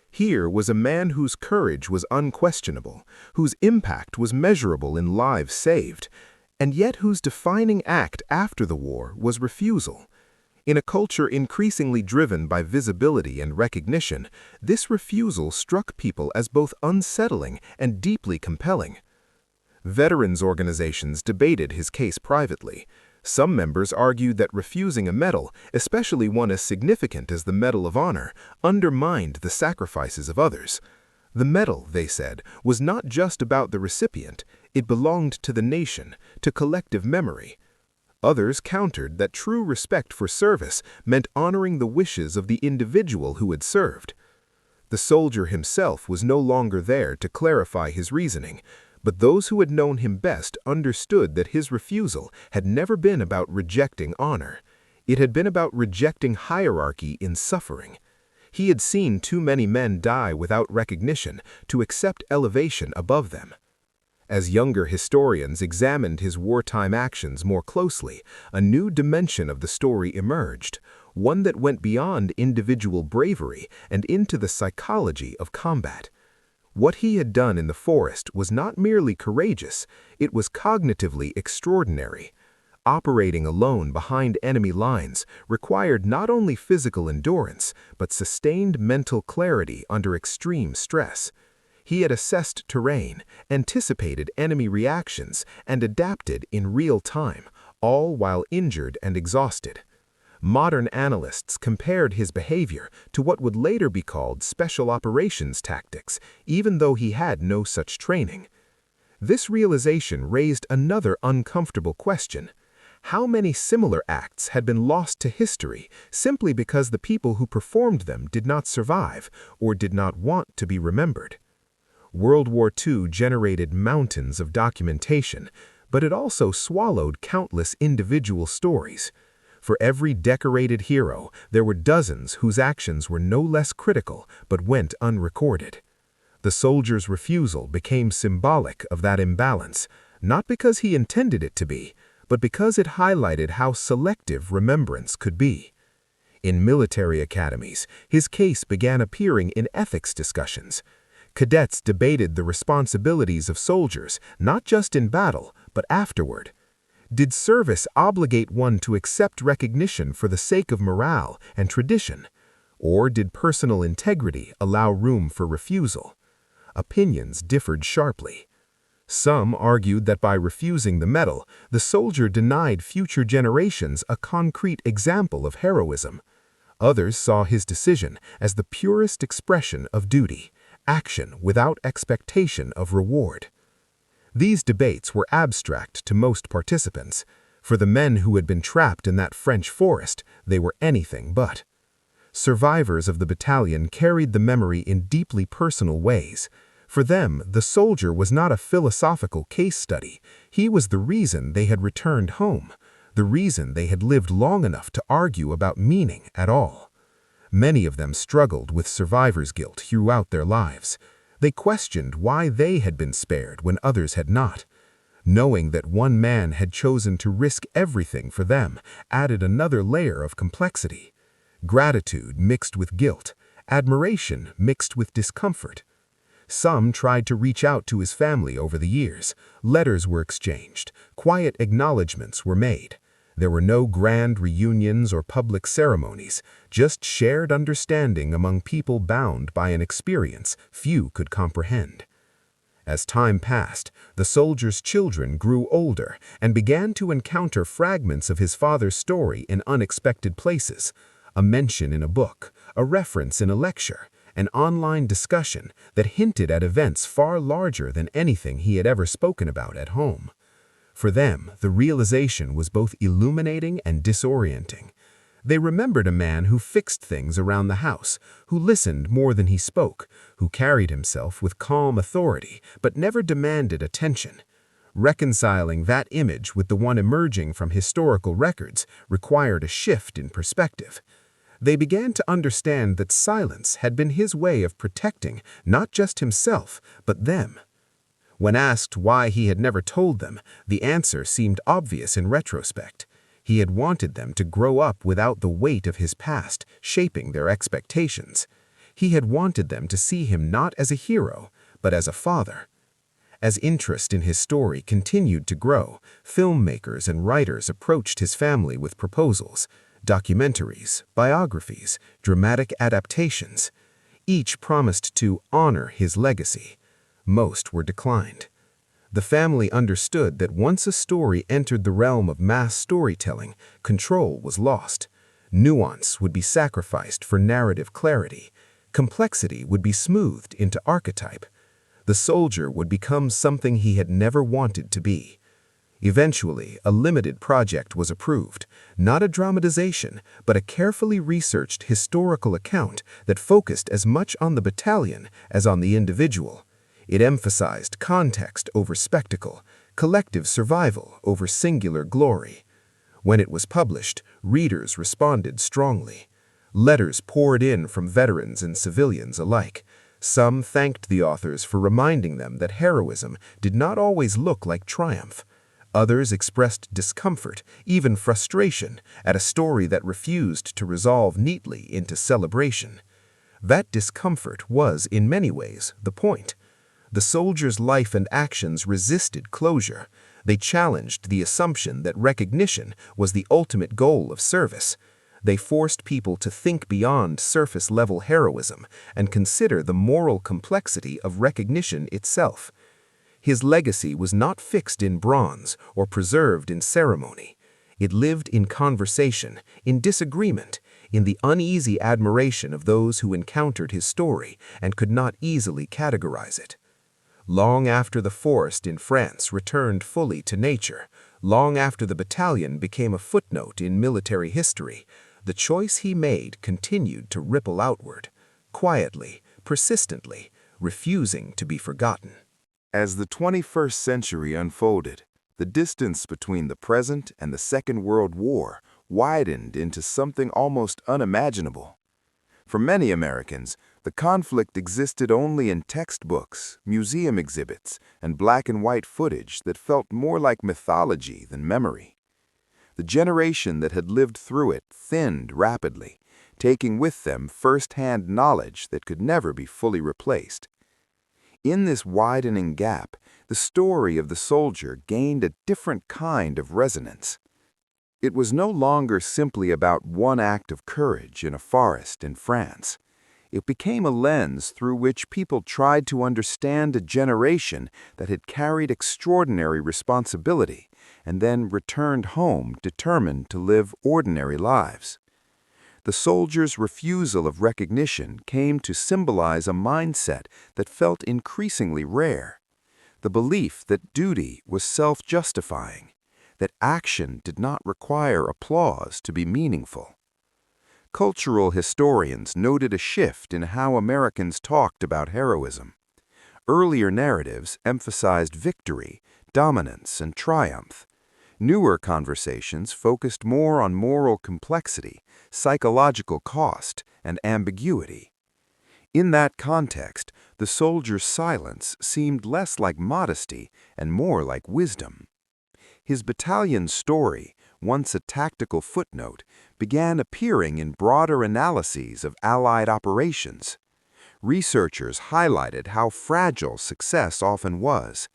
Here was a man whose courage was unquestionable, whose impact was measurable in lives saved, and yet whose defining act after the war was refusal. In a culture increasingly driven by visibility and recognition, this refusal struck people as both unsettling and deeply compelling. Veterans organizations debated his case privately. Some members argued that refusing a medal, especially one as significant as the Medal of Honor, undermined the sacrifices of others. The medal, they said, was not just about the recipient, It belonged to the nation, to collective memory. Others countered that true respect for service meant honoring the wishes of the individual who had served. The soldier himself was no longer there to clarify his reasoning, but those who had known him best understood that his refusal had never been about rejecting honor. It had been about rejecting hierarchy in suffering. He had seen too many men die without recognition to accept elevation above them. As younger historians examined his wartime actions more closely, a new dimension of the story emerged, one that went beyond individual bravery and into the psychology of combat. What he had done in the forest was not merely courageous, it was cognitively extraordinary. Operating alone behind enemy lines required not only physical endurance, but sustained mental clarity under extreme stress. He had assessed terrain, anticipated enemy reactions, and adapted in real time, all while injured and exhausted. Modern analysts compared his behavior to what would later be called special operations tactics, even though he had no such training. This realization raised another uncomfortable question. How many similar acts had been lost to history simply because the people who performed them did not survive or did not want to be remembered? World War II generated mountains of documentation, but it also swallowed countless individual stories. For every decorated hero, there were dozens whose actions were no less critical but went unrecorded. The soldier's refusal became symbolic of that imbalance, not because he intended it to be, but because it highlighted how selective remembrance could be. In military academies, his case began appearing in ethics discussions. Cadets debated the responsibilities of soldiers, not just in battle, but afterward. Did service obligate one to accept recognition for the sake of morale and tradition? Or did personal integrity allow room for refusal? Opinions differed sharply. Some argued that by refusing the medal, the soldier denied future generations a concrete example of heroism. Others saw his decision as the purest expression of duty, action without expectation of reward. These debates were abstract to most participants. For the men who had been trapped in that French forest, they were anything but. Survivors of the battalion carried the memory in deeply personal ways. For them, the soldier was not a philosophical case study. He was the reason they had returned home, the reason they had lived long enough to argue about meaning at all. Many of them struggled with survivor's guilt throughout their lives. They questioned why they had been spared when others had not. Knowing that one man had chosen to risk everything for them added another layer of complexity. Gratitude mixed with guilt, admiration mixed with discomfort. Some tried to reach out to his family over the years. Letters were exchanged, quiet acknowledgments were made. There were no grand reunions or public ceremonies, just shared understanding among people bound by an experience few could comprehend. As time passed, the soldier's children grew older and began to encounter fragments of his father's story in unexpected places. A mention in a book, a reference in a lecture, an online discussion that hinted at events far larger than anything he had ever spoken about at home. For them, the realization was both illuminating and disorienting. They remembered a man who fixed things around the house, who listened more than he spoke, who carried himself with calm authority but never demanded attention. Reconciling that image with the one emerging from historical records required a shift in perspective. They began to understand that silence had been his way of protecting not just himself, but them. When asked why he had never told them, the answer seemed obvious in retrospect. He had wanted them to grow up without the weight of his past shaping their expectations. He had wanted them to see him not as a hero, but as a father. As interest in his story continued to grow, filmmakers and writers approached his family with proposals, documentaries, biographies, dramatic adaptations. Each promised to honor his legacy. Most were declined. The family understood that once a story entered the realm of mass storytelling, control was lost. Nuance would be sacrificed for narrative clarity. Complexity would be smoothed into archetype. The soldier would become something he had never wanted to be. Eventually, a limited project was approved, not a dramatization, but a carefully researched historical account that focused as much on the battalion as on the individual. It emphasized context over spectacle, collective survival over singular glory. When it was published, readers responded strongly. Letters poured in from veterans and civilians alike. Some thanked the authors for reminding them that heroism did not always look like triumph. Others expressed discomfort, even frustration, at a story that refused to resolve neatly into celebration. That discomfort was, in many ways, the point. The soldier's life and actions resisted closure. They challenged the assumption that recognition was the ultimate goal of service. They forced people to think beyond surface-level heroism and consider the moral complexity of recognition itself. His legacy was not fixed in bronze or preserved in ceremony. It lived in conversation, in disagreement, in the uneasy admiration of those who encountered his story and could not easily categorize it. Long after the forest in France returned fully to nature, long after the battalion became a footnote in military history, the choice he made continued to ripple outward, quietly, persistently, refusing to be forgotten. As the 21st century unfolded, the distance between the present and the Second World War widened into something almost unimaginable. For many Americans, the conflict existed only in textbooks, museum exhibits, and black and white footage that felt more like mythology than memory. The generation that had lived through it thinned rapidly, taking with them first-hand knowledge that could never be fully replaced. In this widening gap, the story of the soldier gained a different kind of resonance. It was no longer simply about one act of courage in a forest in France. It became a lens through which people tried to understand a generation that had carried extraordinary responsibility and then returned home determined to live ordinary lives. The soldier's refusal of recognition came to symbolize a mindset that felt increasingly rare, the belief that duty was self-justifying, that action did not require applause to be meaningful. Cultural historians noted a shift in how Americans talked about heroism. Earlier narratives emphasized victory, dominance, and triumph. Newer conversations focused more on moral complexity, psychological cost, and ambiguity. In that context, the soldier's silence seemed less like modesty and more like wisdom. His battalion's story, once a tactical footnote, began appearing in broader analyses of Allied operations. Researchers highlighted how fragile success often was,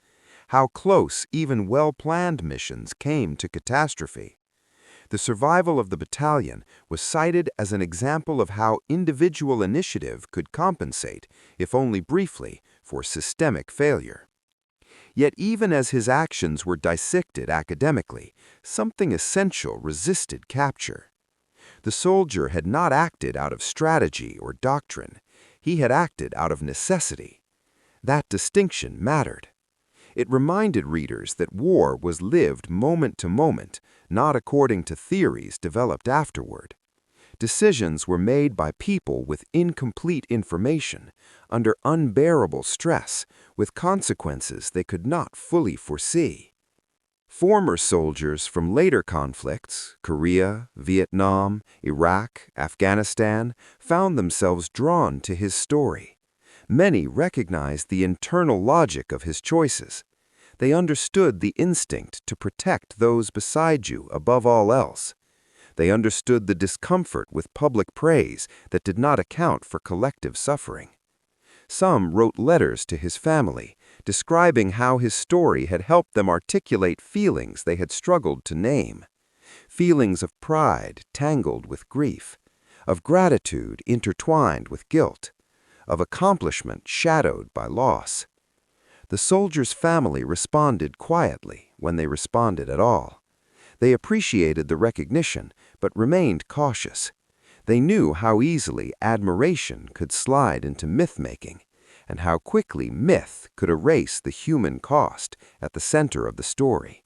how close even well-planned missions came to catastrophe. The survival of the battalion was cited as an example of how individual initiative could compensate, if only briefly, for systemic failure. Yet even as his actions were dissected academically, something essential resisted capture. The soldier had not acted out of strategy or doctrine. He had acted out of necessity. That distinction mattered. It reminded readers that war was lived moment to moment, not according to theories developed afterward. Decisions were made by people with incomplete information, under unbearable stress, with consequences they could not fully foresee. Former soldiers from later conflicts, Korea, Vietnam, Iraq, Afghanistan, found themselves drawn to his story. Many recognized the internal logic of his choices. They understood the instinct to protect those beside you above all else. They understood the discomfort with public praise that did not account for collective suffering. Some wrote letters to his family, describing how his story had helped them articulate feelings they had struggled to name. Feelings of pride tangled with grief, of gratitude intertwined with guilt, of accomplishment shadowed by loss. The soldier's family responded quietly when they responded at all. They appreciated the recognition, but remained cautious. They knew how easily admiration could slide into myth-making, and how quickly myth could erase the human cost at the center of the story.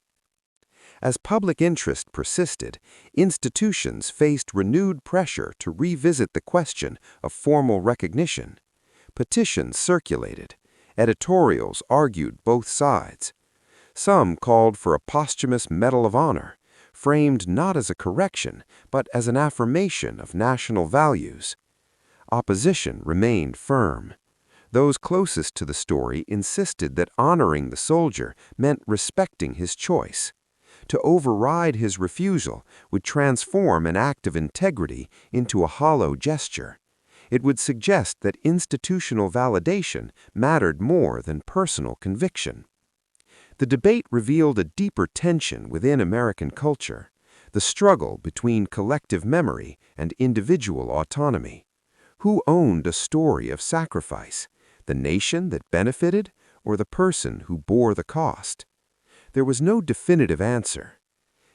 As public interest persisted, institutions faced renewed pressure to revisit the question of formal recognition. Petitions circulated. Editorials argued both sides. Some called for a posthumous Medal of Honor, framed not as a correction, but as an affirmation of national values. Opposition remained firm. Those closest to the story insisted that honoring the soldier meant respecting his choice. To override his refusal would transform an act of integrity into a hollow gesture. It would suggest that institutional validation mattered more than personal conviction. The debate revealed a deeper tension within American culture, the struggle between collective memory and individual autonomy. Who owned a story of sacrifice, the nation that benefited or the person who bore the cost? There was no definitive answer.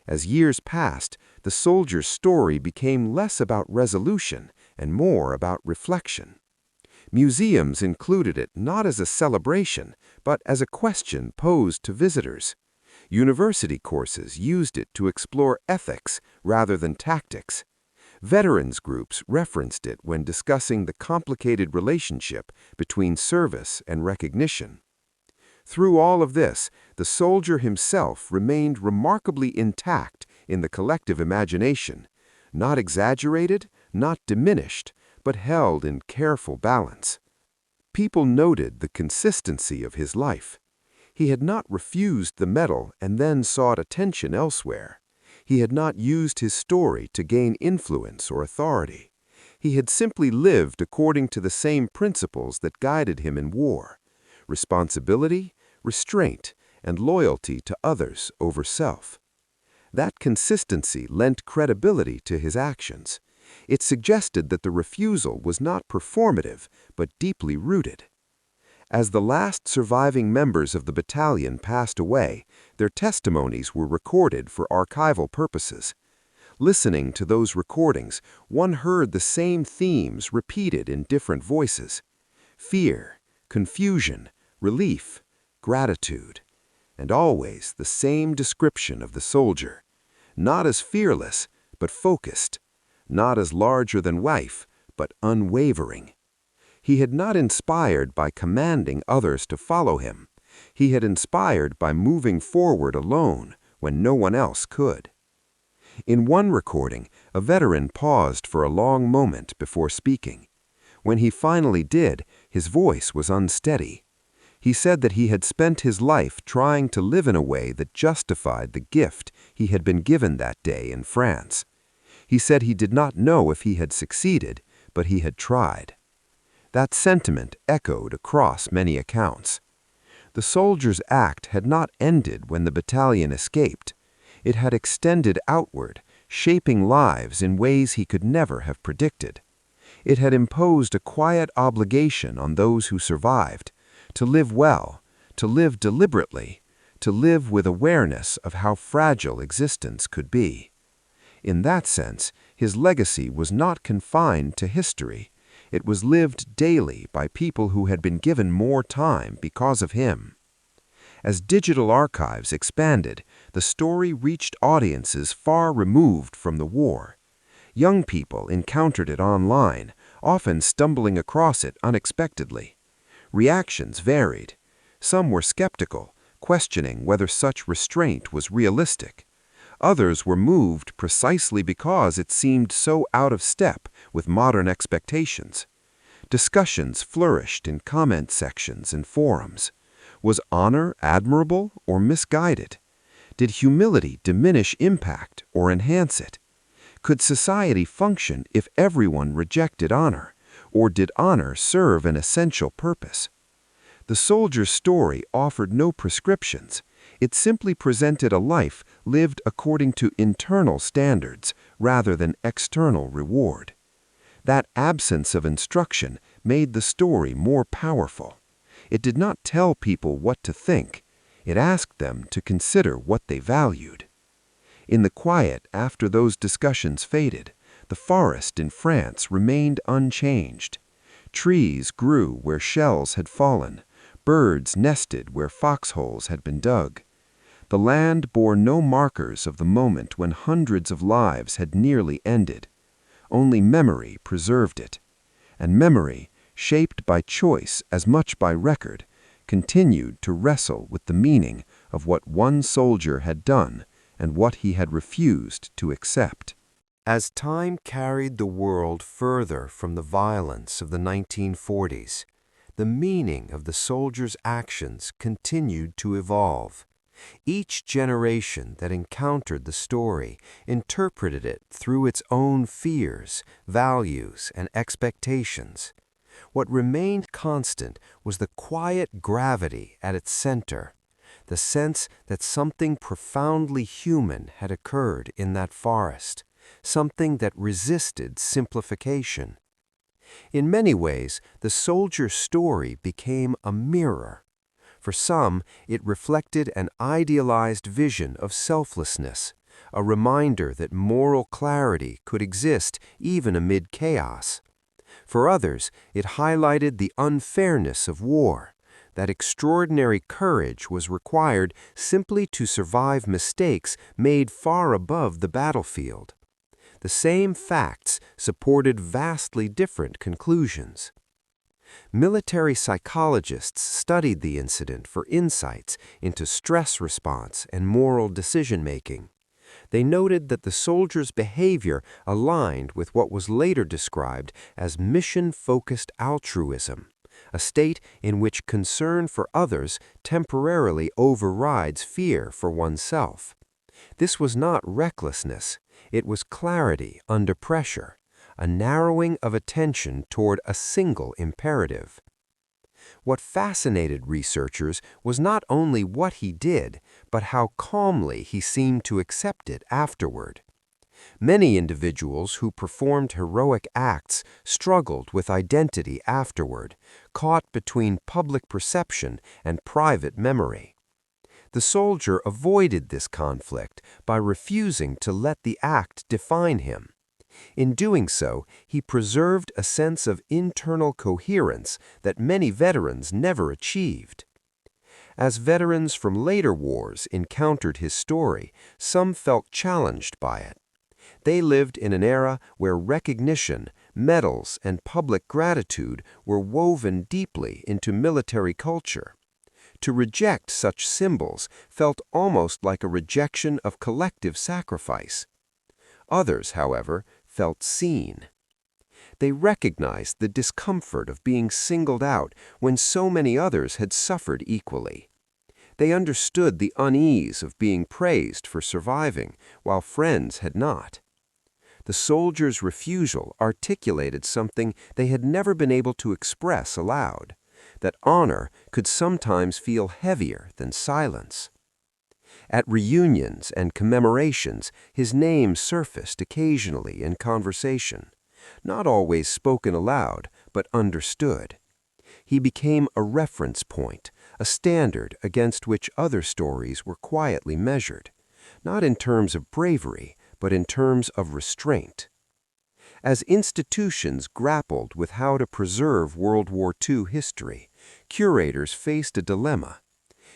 As years passed, the soldier's story became less about resolution and more about reflection. Museums included it not as a celebration, but as a question posed to visitors. University courses used it to explore ethics rather than tactics. Veterans groups referenced it when discussing the complicated relationship between service and recognition. Through all of this, the soldier himself remained remarkably intact in the collective imagination, not exaggerated, not diminished, but held in careful balance. People noted the consistency of his life. He had not refused the medal and then sought attention elsewhere. He had not used his story to gain influence or authority. He had simply lived according to the same principles that guided him in war: responsibility, restraint, and loyalty to others over self. That consistency lent credibility to his actions. It suggested that the refusal was not performative, but deeply rooted. As the last surviving members of the battalion passed away, their testimonies were recorded for archival purposes. Listening to those recordings, one heard the same themes repeated in different voices: fear, confusion, relief, gratitude, and always the same description of the soldier: not as fearless, but focused; not as larger than life, but unwavering. He had not inspired by commanding others to follow him. He had inspired by moving forward alone when no one else could. In one recording, a veteran paused for a long moment before speaking. When he finally did, his voice was unsteady. He said that he had spent his life trying to live in a way that justified the gift he had been given that day in France. He said he did not know if he had succeeded, but he had tried. That sentiment echoed across many accounts. The soldier's act had not ended when the battalion escaped. It had extended outward, shaping lives in ways he could never have predicted. It had imposed a quiet obligation on those who survived, to live well, to live deliberately, to live with awareness of how fragile existence could be. In that sense, his legacy was not confined to history. It was lived daily by people who had been given more time because of him. As digital archives expanded, the story reached audiences far removed from the war. Young people encountered it online, often stumbling across it unexpectedly. Reactions varied. Some were skeptical, questioning whether such restraint was realistic. Others were moved precisely because it seemed so out of step with modern expectations. Discussions flourished in comment sections and forums. Was honor admirable or misguided? Did humility diminish impact or enhance it? Could society function if everyone rejected honor, or did honor serve an essential purpose? The soldier's story offered no prescriptions. It simply presented a life lived according to internal standards rather than external reward. That absence of instruction made the story more powerful. It did not tell people what to think. It asked them to consider what they valued. In the quiet after those discussions faded, the forest in France remained unchanged. Trees grew where shells had fallen. Birds nested where foxholes had been dug. The land bore no markers of the moment when hundreds of lives had nearly ended. Only memory preserved it. And memory, shaped by choice as much by record, continued to wrestle with the meaning of what one soldier had done and what he had refused to accept. As time carried the world further from the violence of the 1940s, the meaning of the soldiers' actions continued to evolve. Each generation that encountered the story interpreted it through its own fears, values, and expectations. What remained constant was the quiet gravity at its center, the sense that something profoundly human had occurred in that forest, something that resisted simplification. In many ways, the soldier's story became a mirror. For some, it reflected an idealized vision of selflessness, a reminder that moral clarity could exist even amid chaos. For others, it highlighted the unfairness of war, that extraordinary courage was required simply to survive mistakes made far above the battlefield. The same facts supported vastly different conclusions. Military psychologists studied the incident for insights into stress response and moral decision-making. They noted that the soldiers' behavior aligned with what was later described as mission-focused altruism, a state in which concern for others temporarily overrides fear for oneself. This was not recklessness, it was clarity under pressure, a narrowing of attention toward a single imperative. What fascinated researchers was not only what he did, but how calmly he seemed to accept it afterward. Many individuals who performed heroic acts struggled with identity afterward, caught between public perception and private memory. The soldier avoided this conflict by refusing to let the act define him. In doing so, he preserved a sense of internal coherence that many veterans never achieved. As veterans from later wars encountered his story, some felt challenged by it. They lived in an era where recognition, medals, and public gratitude were woven deeply into military culture. To reject such symbols felt almost like a rejection of collective sacrifice. Others, however, felt seen. They recognized the discomfort of being singled out when so many others had suffered equally. They understood the unease of being praised for surviving while friends had not. The soldier's refusal articulated something they had never been able to express aloud, that honor could sometimes feel heavier than silence. At reunions and commemorations, his name surfaced occasionally in conversation, not always spoken aloud, but understood. He became a reference point, a standard against which other stories were quietly measured, not in terms of bravery, but in terms of restraint. As institutions grappled with how to preserve World War II history, curators faced a dilemma.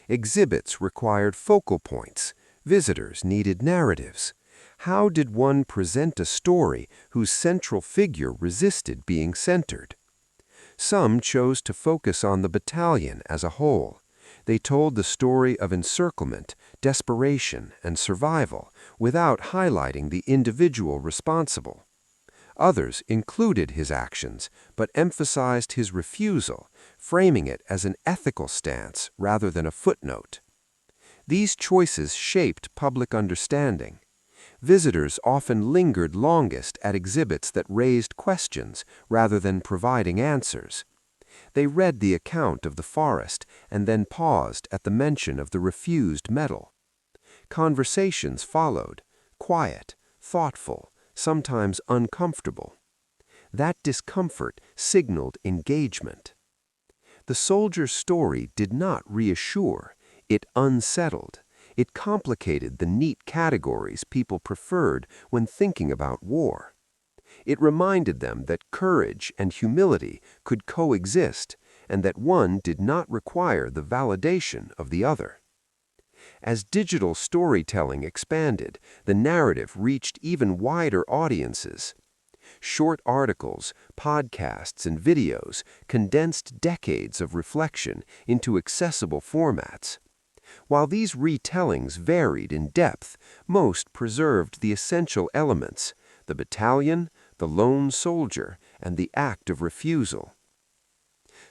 Exhibits required focal points, visitors needed narratives. How did one present a story whose central figure resisted being centered? Some chose to focus on the battalion as a whole. They told the story of encirclement, desperation, and survival without highlighting the individual responsible. Others included his actions, but emphasized his refusal, framing it as an ethical stance rather than a footnote. These choices shaped public understanding. Visitors often lingered longest at exhibits that raised questions rather than providing answers. They read the account of the forest and then paused at the mention of the refused medal. Conversations followed, quiet, thoughtful, sometimes uncomfortable. That discomfort signaled engagement. The soldier's story did not reassure, it unsettled. It complicated the neat categories people preferred when thinking about war. It reminded them that courage and humility could coexist and that one did not require the validation of the other. As digital storytelling expanded, the narrative reached even wider audiences. Short articles, podcasts, and videos condensed decades of reflection into accessible formats. While these retellings varied in depth, most preserved the essential elements: the battalion, the lone soldier, and the act of refusal.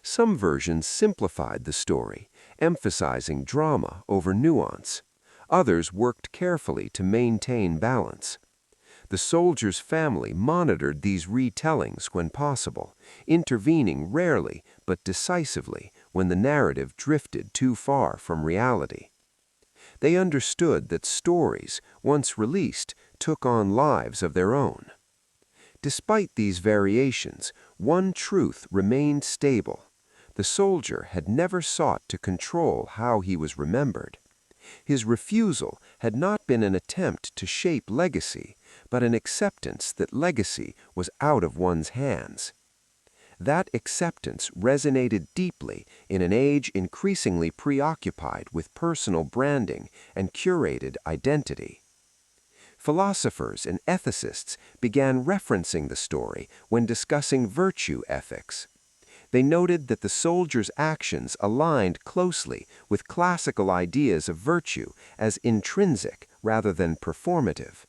Some versions simplified the story, emphasizing drama over nuance. Others worked carefully to maintain balance. The soldier's family monitored these retellings when possible, intervening rarely but decisively when the narrative drifted too far from reality. They understood that stories, once released, took on lives of their own. Despite these variations, one truth remained stable. The soldier had never sought to control how he was remembered. His refusal had not been an attempt to shape legacy, but an acceptance that legacy was out of one's hands. That acceptance resonated deeply in an age increasingly preoccupied with personal branding and curated identity. Philosophers and ethicists began referencing the story when discussing virtue ethics. They noted that the soldier's actions aligned closely with classical ideas of virtue as intrinsic rather than performative.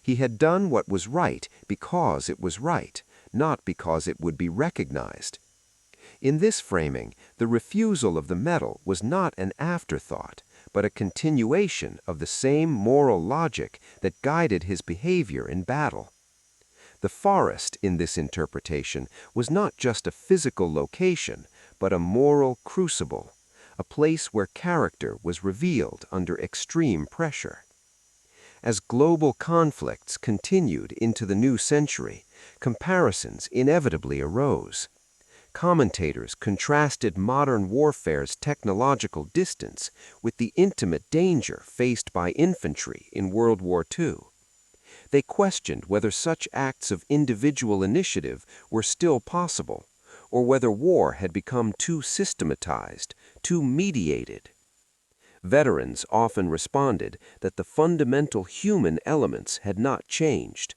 He had done what was right because it was right, not because it would be recognized. In this framing, the refusal of the medal was not an afterthought, but a continuation of the same moral logic that guided his behavior in battle. The forest in this interpretation was not just a physical location, but a moral crucible, a place where character was revealed under extreme pressure. As global conflicts continued into the new century, comparisons inevitably arose. Commentators contrasted modern warfare's technological distance with the intimate danger faced by infantry in World War II. They questioned whether such acts of individual initiative were still possible, or whether war had become too systematized, too mediated. Veterans often responded that the fundamental human elements had not changed.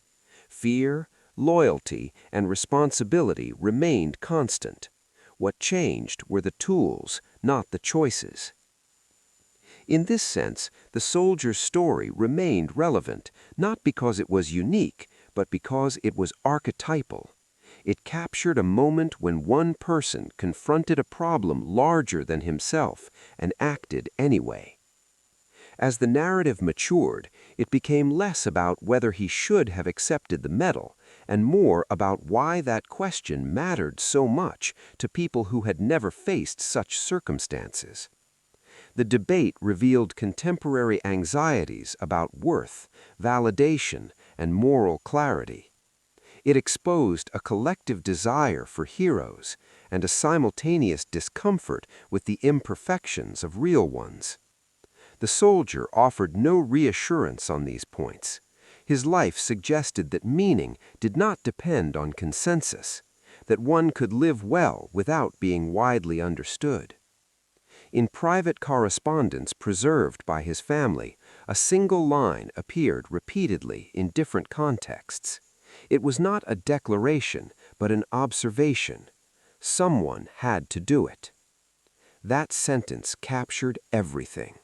Fear, loyalty, and responsibility remained constant. What changed were the tools, not the choices. In this sense, the soldier's story remained relevant, not because it was unique, but because it was archetypal. It captured a moment when one person confronted a problem larger than himself and acted anyway. As the narrative matured, it became less about whether he should have accepted the medal and more about why that question mattered so much to people who had never faced such circumstances. The debate revealed contemporary anxieties about worth, validation, and moral clarity. It exposed a collective desire for heroes and a simultaneous discomfort with the imperfections of real ones. The soldier offered no reassurance on these points. His life suggested that meaning did not depend on consensus, that one could live well without being widely understood. In private correspondence preserved by his family, a single line appeared repeatedly in different contexts. It was not a declaration, but an observation. Someone had to do it. That sentence captured everything.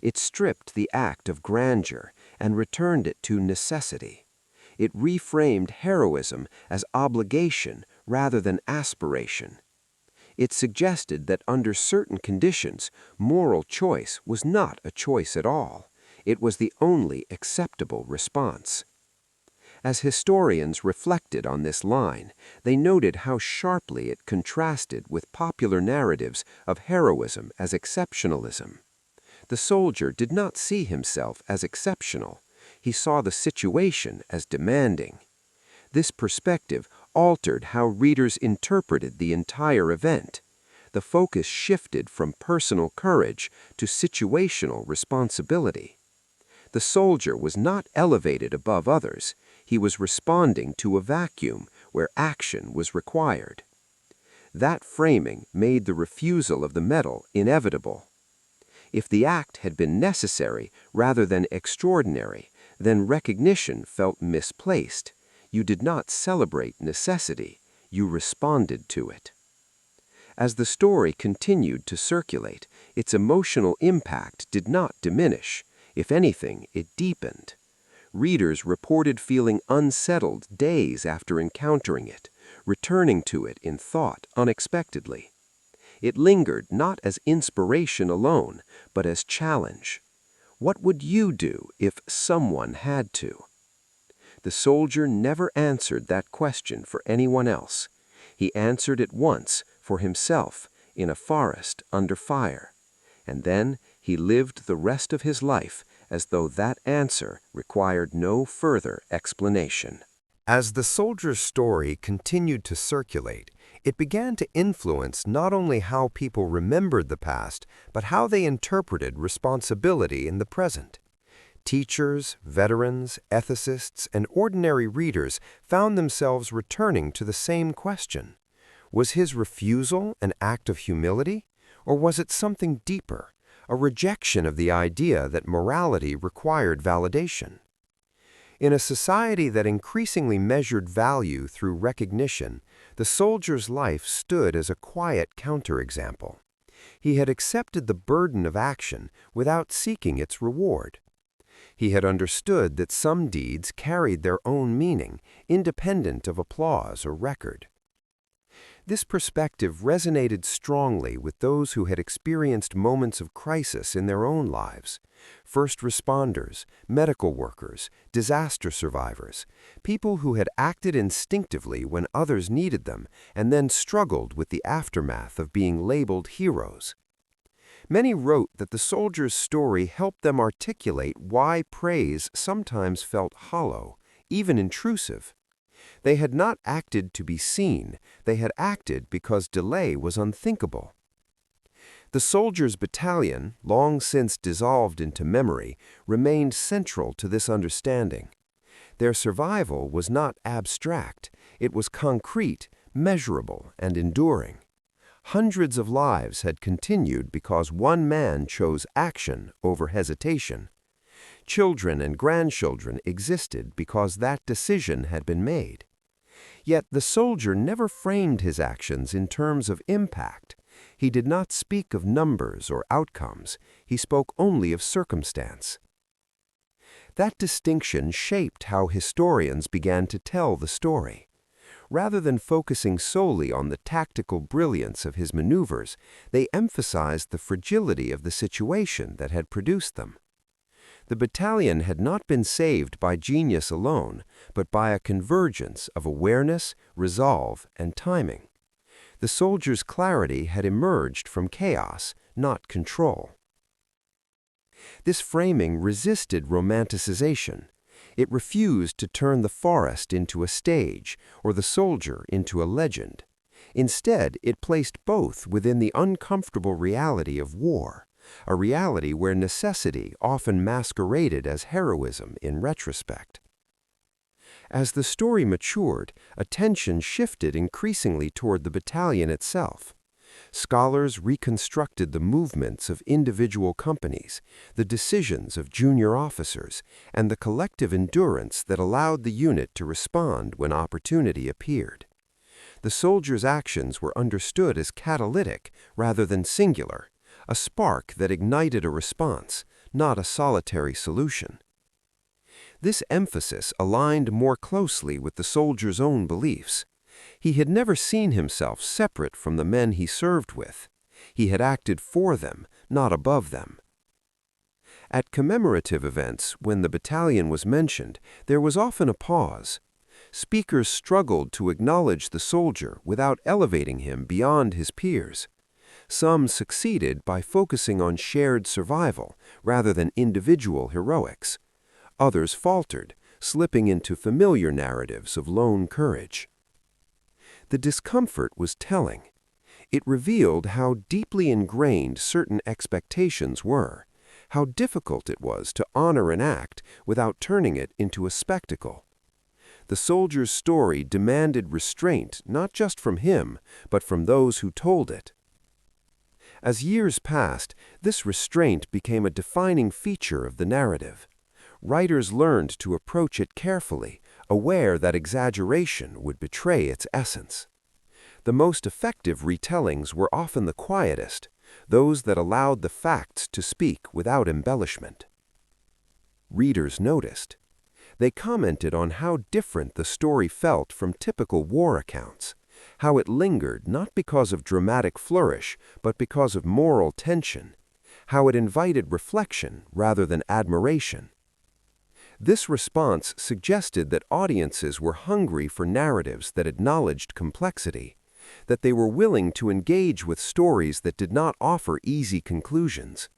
It stripped the act of grandeur and returned it to necessity. It reframed heroism as obligation rather than aspiration. It suggested that under certain conditions, moral choice was not a choice at all. It was the only acceptable response. As historians reflected on this line, they noted how sharply it contrasted with popular narratives of heroism as exceptionalism. The soldier did not see himself as exceptional. He saw the situation as demanding. This perspective altered how readers interpreted the entire event. The focus shifted from personal courage to situational responsibility. The soldier was not elevated above others. He was responding to a vacuum where action was required. That framing made the refusal of the medal inevitable. If the act had been necessary rather than extraordinary, then recognition felt misplaced. You did not celebrate necessity, you responded to it. As the story continued to circulate, its emotional impact did not diminish. If anything, it deepened. Readers reported feeling unsettled days after encountering it, returning to it in thought unexpectedly. It lingered not as inspiration alone, but as challenge. What would you do if someone had to? The soldier never answered that question for anyone else. He answered it once for himself in a forest under fire, and then he lived the rest of his life as though that answer required no further explanation. As the soldier's story continued to circulate, it began to influence not only how people remembered the past, but how they interpreted responsibility in the present. Teachers, veterans, ethicists, and ordinary readers found themselves returning to the same question. Was his refusal an act of humility, or was it something deeper, a rejection of the idea that morality required validation? In a society that increasingly measured value through recognition, the soldier's life stood as a quiet counterexample. He had accepted the burden of action without seeking its reward. He had understood that some deeds carried their own meaning, independent of applause or record. This perspective resonated strongly with those who had experienced moments of crisis in their own lives. First responders, medical workers, disaster survivors, people who had acted instinctively when others needed them and then struggled with the aftermath of being labeled heroes. Many wrote that the soldier's story helped them articulate why praise sometimes felt hollow, even intrusive. They had not acted to be seen, they had acted because delay was unthinkable. The soldiers' battalion, long since dissolved into memory, remained central to this understanding. Their survival was not abstract, it was concrete, measurable, and enduring. Hundreds of lives had continued because one man chose action over hesitation. Children and grandchildren existed because that decision had been made. Yet the soldier never framed his actions in terms of impact. He did not speak of numbers or outcomes, he spoke only of circumstance. That distinction shaped how historians began to tell the story. Rather than focusing solely on the tactical brilliance of his maneuvers, they emphasized the fragility of the situation that had produced them. The battalion had not been saved by genius alone, but by a convergence of awareness, resolve, and timing. The soldier's clarity had emerged from chaos, not control. This framing resisted romanticization. It refused to turn the forest into a stage or the soldier into a legend. Instead, it placed both within the uncomfortable reality of war, a reality where necessity often masqueraded as heroism in retrospect. As the story matured, attention shifted increasingly toward the battalion itself. Scholars reconstructed the movements of individual companies, the decisions of junior officers, and the collective endurance that allowed the unit to respond when opportunity appeared. The soldiers' actions were understood as catalytic rather than singular, a spark that ignited a response, not a solitary solution. This emphasis aligned more closely with the soldier's own beliefs. He had never seen himself separate from the men he served with. He had acted for them, not above them. At commemorative events, when the battalion was mentioned, there was often a pause. Speakers struggled to acknowledge the soldier without elevating him beyond his peers. Some succeeded by focusing on shared survival rather than individual heroics. Others faltered, slipping into familiar narratives of lone courage. The discomfort was telling. It revealed how deeply ingrained certain expectations were, how difficult it was to honor an act without turning it into a spectacle. The soldier's story demanded restraint not just from him, but from those who told it. As years passed, this restraint became a defining feature of the narrative. Writers learned to approach it carefully, aware that exaggeration would betray its essence. The most effective retellings were often the quietest, those that allowed the facts to speak without embellishment. Readers noticed. They commented on how different the story felt from typical war accounts, how it lingered not because of dramatic flourish, but because of moral tension, how it invited reflection rather than admiration. This response suggested that audiences were hungry for narratives that acknowledged complexity, that they were willing to engage with stories that did not offer easy conclusions.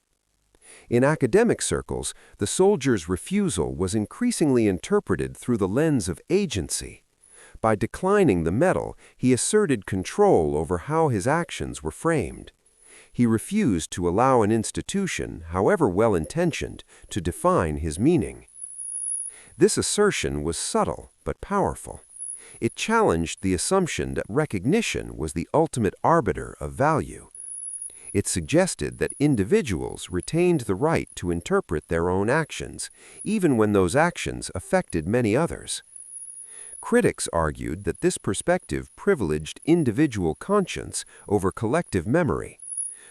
In academic circles, the soldier's refusal was increasingly interpreted through the lens of agency. By declining the medal, he asserted control over how his actions were framed. He refused to allow an institution, however well-intentioned, to define his meaning. This assertion was subtle but powerful. It challenged the assumption that recognition was the ultimate arbiter of value. It suggested that individuals retained the right to interpret their own actions, even when those actions affected many others. Critics argued that this perspective privileged individual conscience over collective memory.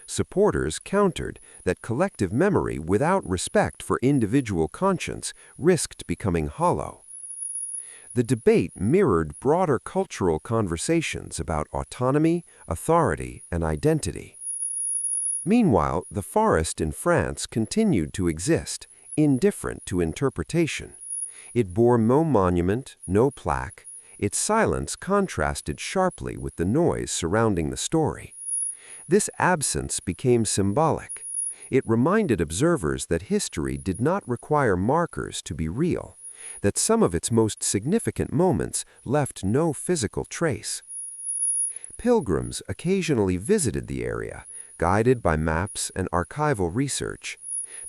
Supporters countered that collective memory without respect for individual conscience risked becoming hollow. The debate mirrored broader cultural conversations about autonomy, authority, and identity. Meanwhile, the forest in France continued to exist, indifferent to interpretation. It bore no monument, no plaque. Its silence contrasted sharply with the noise surrounding the story. This absence became symbolic. It reminded observers that history did not require markers to be real, that some of its most significant moments left no physical trace. Pilgrims occasionally visited the area, guided by maps and archival research.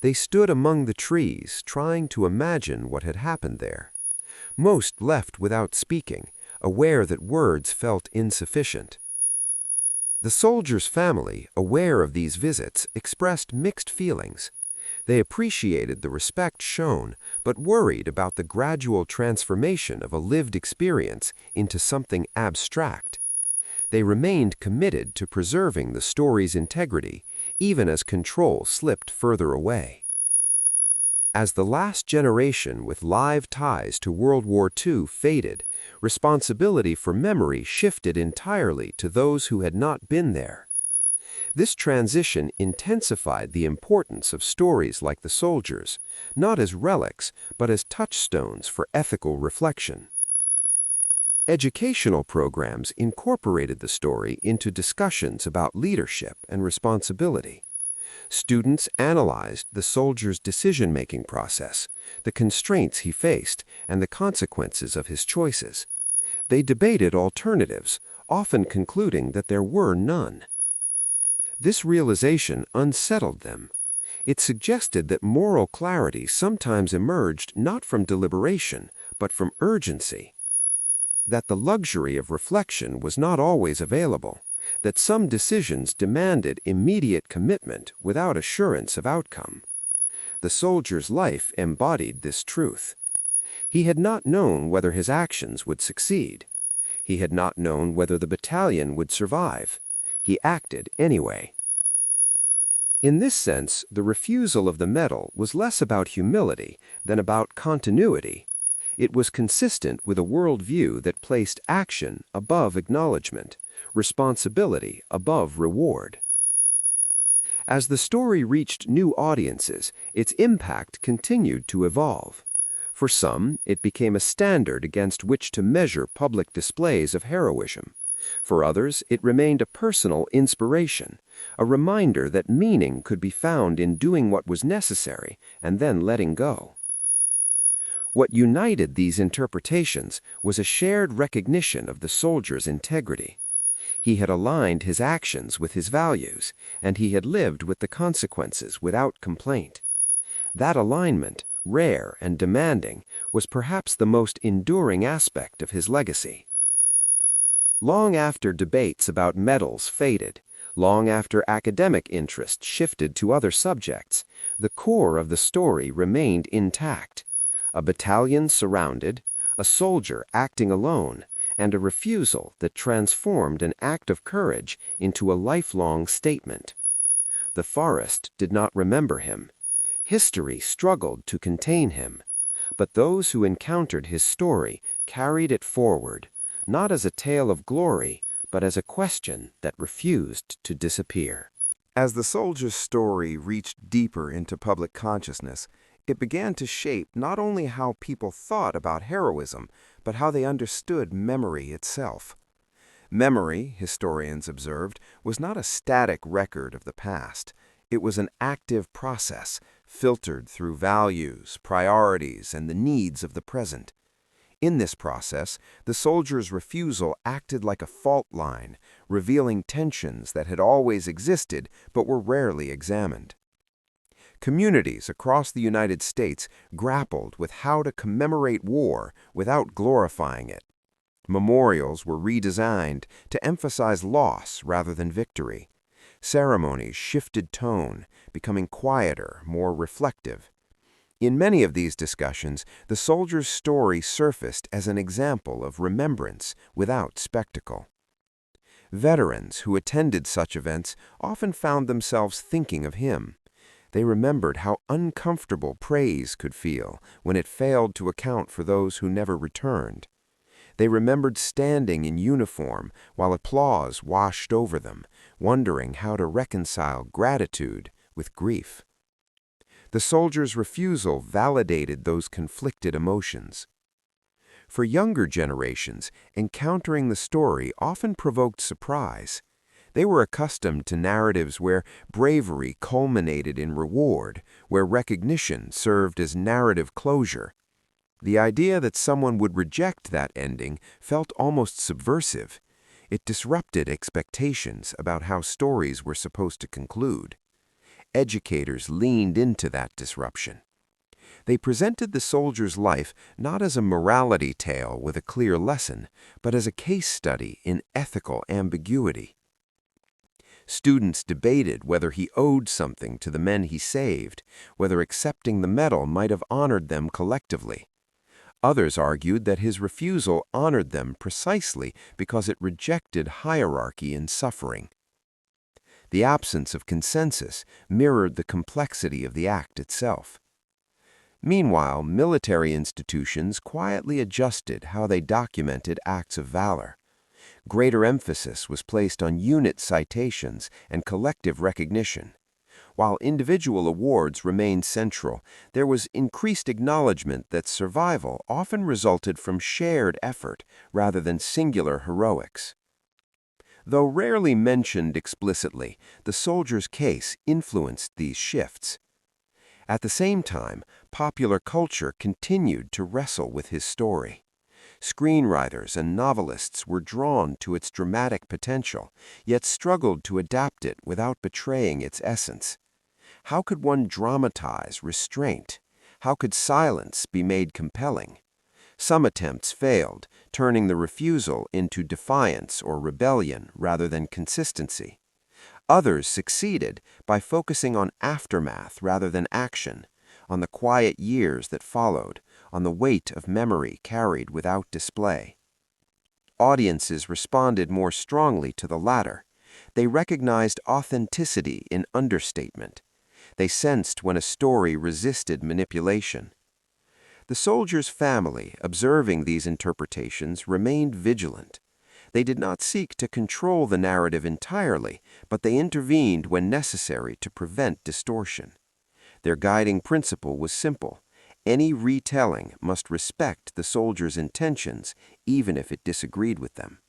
They stood among the trees, trying to imagine what had happened there. Most left without speaking, aware that words felt insufficient. The soldier's family, aware of these visits, expressed mixed feelings. They appreciated the respect shown, but worried about the gradual transformation of a lived experience into something abstract. They remained committed to preserving the story's integrity, even as control slipped further away. As the last generation with live ties to World War II faded, responsibility for memory shifted entirely to those who had not been there. This transition intensified the importance of stories like The Soldiers, not as relics, but as touchstones for ethical reflection. Educational programs incorporated the story into discussions about leadership and responsibility. Students analyzed the soldier's decision-making process, the constraints he faced, and the consequences of his choices. They debated alternatives, often concluding that there were none. This realization unsettled them. It suggested that moral clarity sometimes emerged not from deliberation, but from urgency. That the luxury of reflection was not always available, that some decisions demanded immediate commitment without assurance of outcome. The soldier's life embodied this truth. He had not known whether his actions would succeed. He had not known whether the battalion would survive. He acted anyway. In this sense, the refusal of the medal was less about humility than about continuity. It was consistent with a worldview that placed action above acknowledgement, responsibility above reward. As the story reached new audiences, its impact continued to evolve. For some, it became a standard against which to measure public displays of heroism. For others, it remained a personal inspiration, a reminder that meaning could be found in doing what was necessary and then letting go. What united these interpretations was a shared recognition of the soldier's integrity. He had aligned his actions with his values, and he had lived with the consequences without complaint. That alignment, rare and demanding, was perhaps the most enduring aspect of his legacy. Long after debates about medals faded, long after academic interest shifted to other subjects, the core of the story remained intact. A battalion surrounded, a soldier acting alone, and a refusal that transformed an act of courage into a lifelong statement. The forest did not remember him. History struggled to contain him. But those who encountered his story carried it forward, not as a tale of glory, but as a question that refused to disappear. As the soldier's story reached deeper into public consciousness, it began to shape not only how people thought about heroism, but how they understood memory itself. Memory, historians observed, was not a static record of the past. It was an active process, filtered through values, priorities, and the needs of the present. In this process, the soldier's refusal acted like a fault line, revealing tensions that had always existed but were rarely examined. Communities across the United States grappled with how to commemorate war without glorifying it. Memorials were redesigned to emphasize loss rather than victory. Ceremonies shifted tone, becoming quieter, more reflective. In many of these discussions, the soldier's story surfaced as an example of remembrance without spectacle. Veterans who attended such events often found themselves thinking of him. They remembered how uncomfortable praise could feel when it failed to account for those who never returned. They remembered standing in uniform while applause washed over them, wondering how to reconcile gratitude with grief. The soldier's refusal validated those conflicted emotions. For younger generations, encountering the story often provoked surprise. They were accustomed to narratives where bravery culminated in reward, where recognition served as narrative closure. The idea that someone would reject that ending felt almost subversive. It disrupted expectations about how stories were supposed to conclude. Educators leaned into that disruption. They presented the soldier's life not as a morality tale with a clear lesson, but as a case study in ethical ambiguity. Students debated whether he owed something to the men he saved, whether accepting the medal might have honored them collectively. Others argued that his refusal honored them precisely because it rejected hierarchy in suffering. The absence of consensus mirrored the complexity of the act itself. Meanwhile, military institutions quietly adjusted how they documented acts of valor. Greater emphasis was placed on unit citations and collective recognition. While individual awards remained central, there was increased acknowledgement that survival often resulted from shared effort rather than singular heroics. Though rarely mentioned explicitly, the soldier's case influenced these shifts. At the same time, popular culture continued to wrestle with his story. Screenwriters and novelists were drawn to its dramatic potential, yet struggled to adapt it without betraying its essence. How could one dramatize restraint? How could silence be made compelling? Some attempts failed, turning the refusal into defiance or rebellion rather than consistency. Others succeeded by focusing on aftermath rather than action, on the quiet years that followed, on the weight of memory carried without display. Audiences responded more strongly to the latter. They recognized authenticity in understatement. They sensed when a story resisted manipulation. The soldier's family, observing these interpretations, remained vigilant. They did not seek to control the narrative entirely, but they intervened when necessary to prevent distortion. Their guiding principle was simple. Any retelling must respect the soldier's intentions, even if it disagreed with them.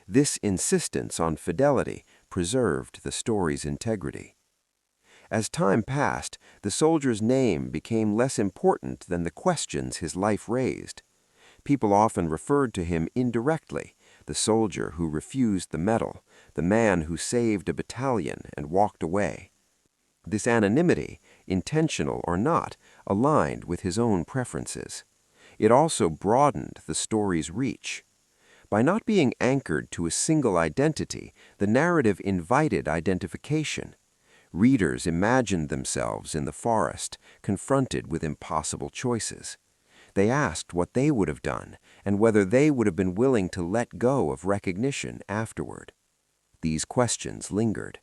This insistence on fidelity preserved the story's integrity. As time passed, the soldier's name became less important than the questions his life raised. People often referred to him indirectly, the soldier who refused the medal, the man who saved a battalion and walked away. This anonymity, intentional or not, aligned with his own preferences. It also broadened the story's reach. By not being anchored to a single identity, the narrative invited identification. Readers imagined themselves in the forest, confronted with impossible choices. They asked what they would have done and whether they would have been willing to let go of recognition afterward. These questions lingered.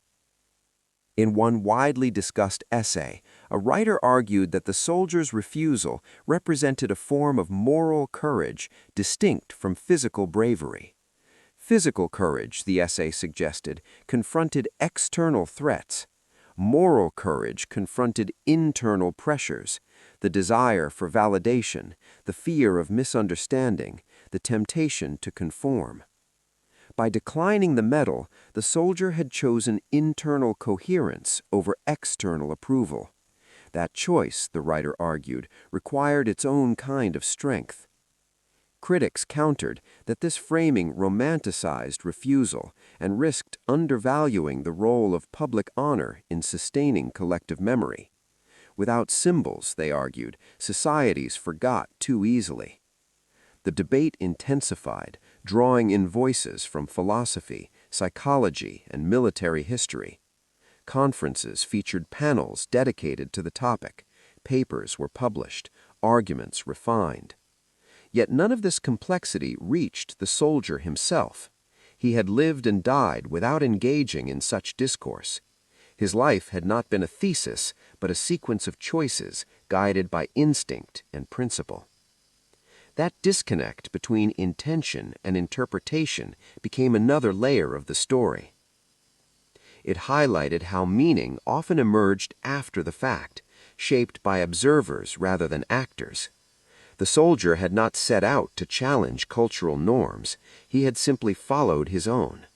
In one widely discussed essay, a writer argued that the soldier's refusal represented a form of moral courage distinct from physical bravery. Physical courage, the essay suggested, confronted external threats. Moral courage confronted internal pressures, the desire for validation, the fear of misunderstanding, the temptation to conform. By declining the medal, the soldier had chosen internal coherence over external approval. That choice, the writer argued, required its own kind of strength. Critics countered that this framing romanticized refusal and risked undervaluing the role of public honor in sustaining collective memory. Without symbols, they argued, societies forgot too easily. The debate intensified, drawing in voices from philosophy, psychology, and military history. Conferences featured panels dedicated to the topic. Papers were published, arguments refined. Yet none of this complexity reached the soldier himself. He had lived and died without engaging in such discourse. His life had not been a thesis, but a sequence of choices guided by instinct and principle. That disconnect between intention and interpretation became another layer of the story. It highlighted how meaning often emerged after the fact, shaped by observers rather than actors. The soldier had not set out to challenge cultural norms, he had simply followed his own.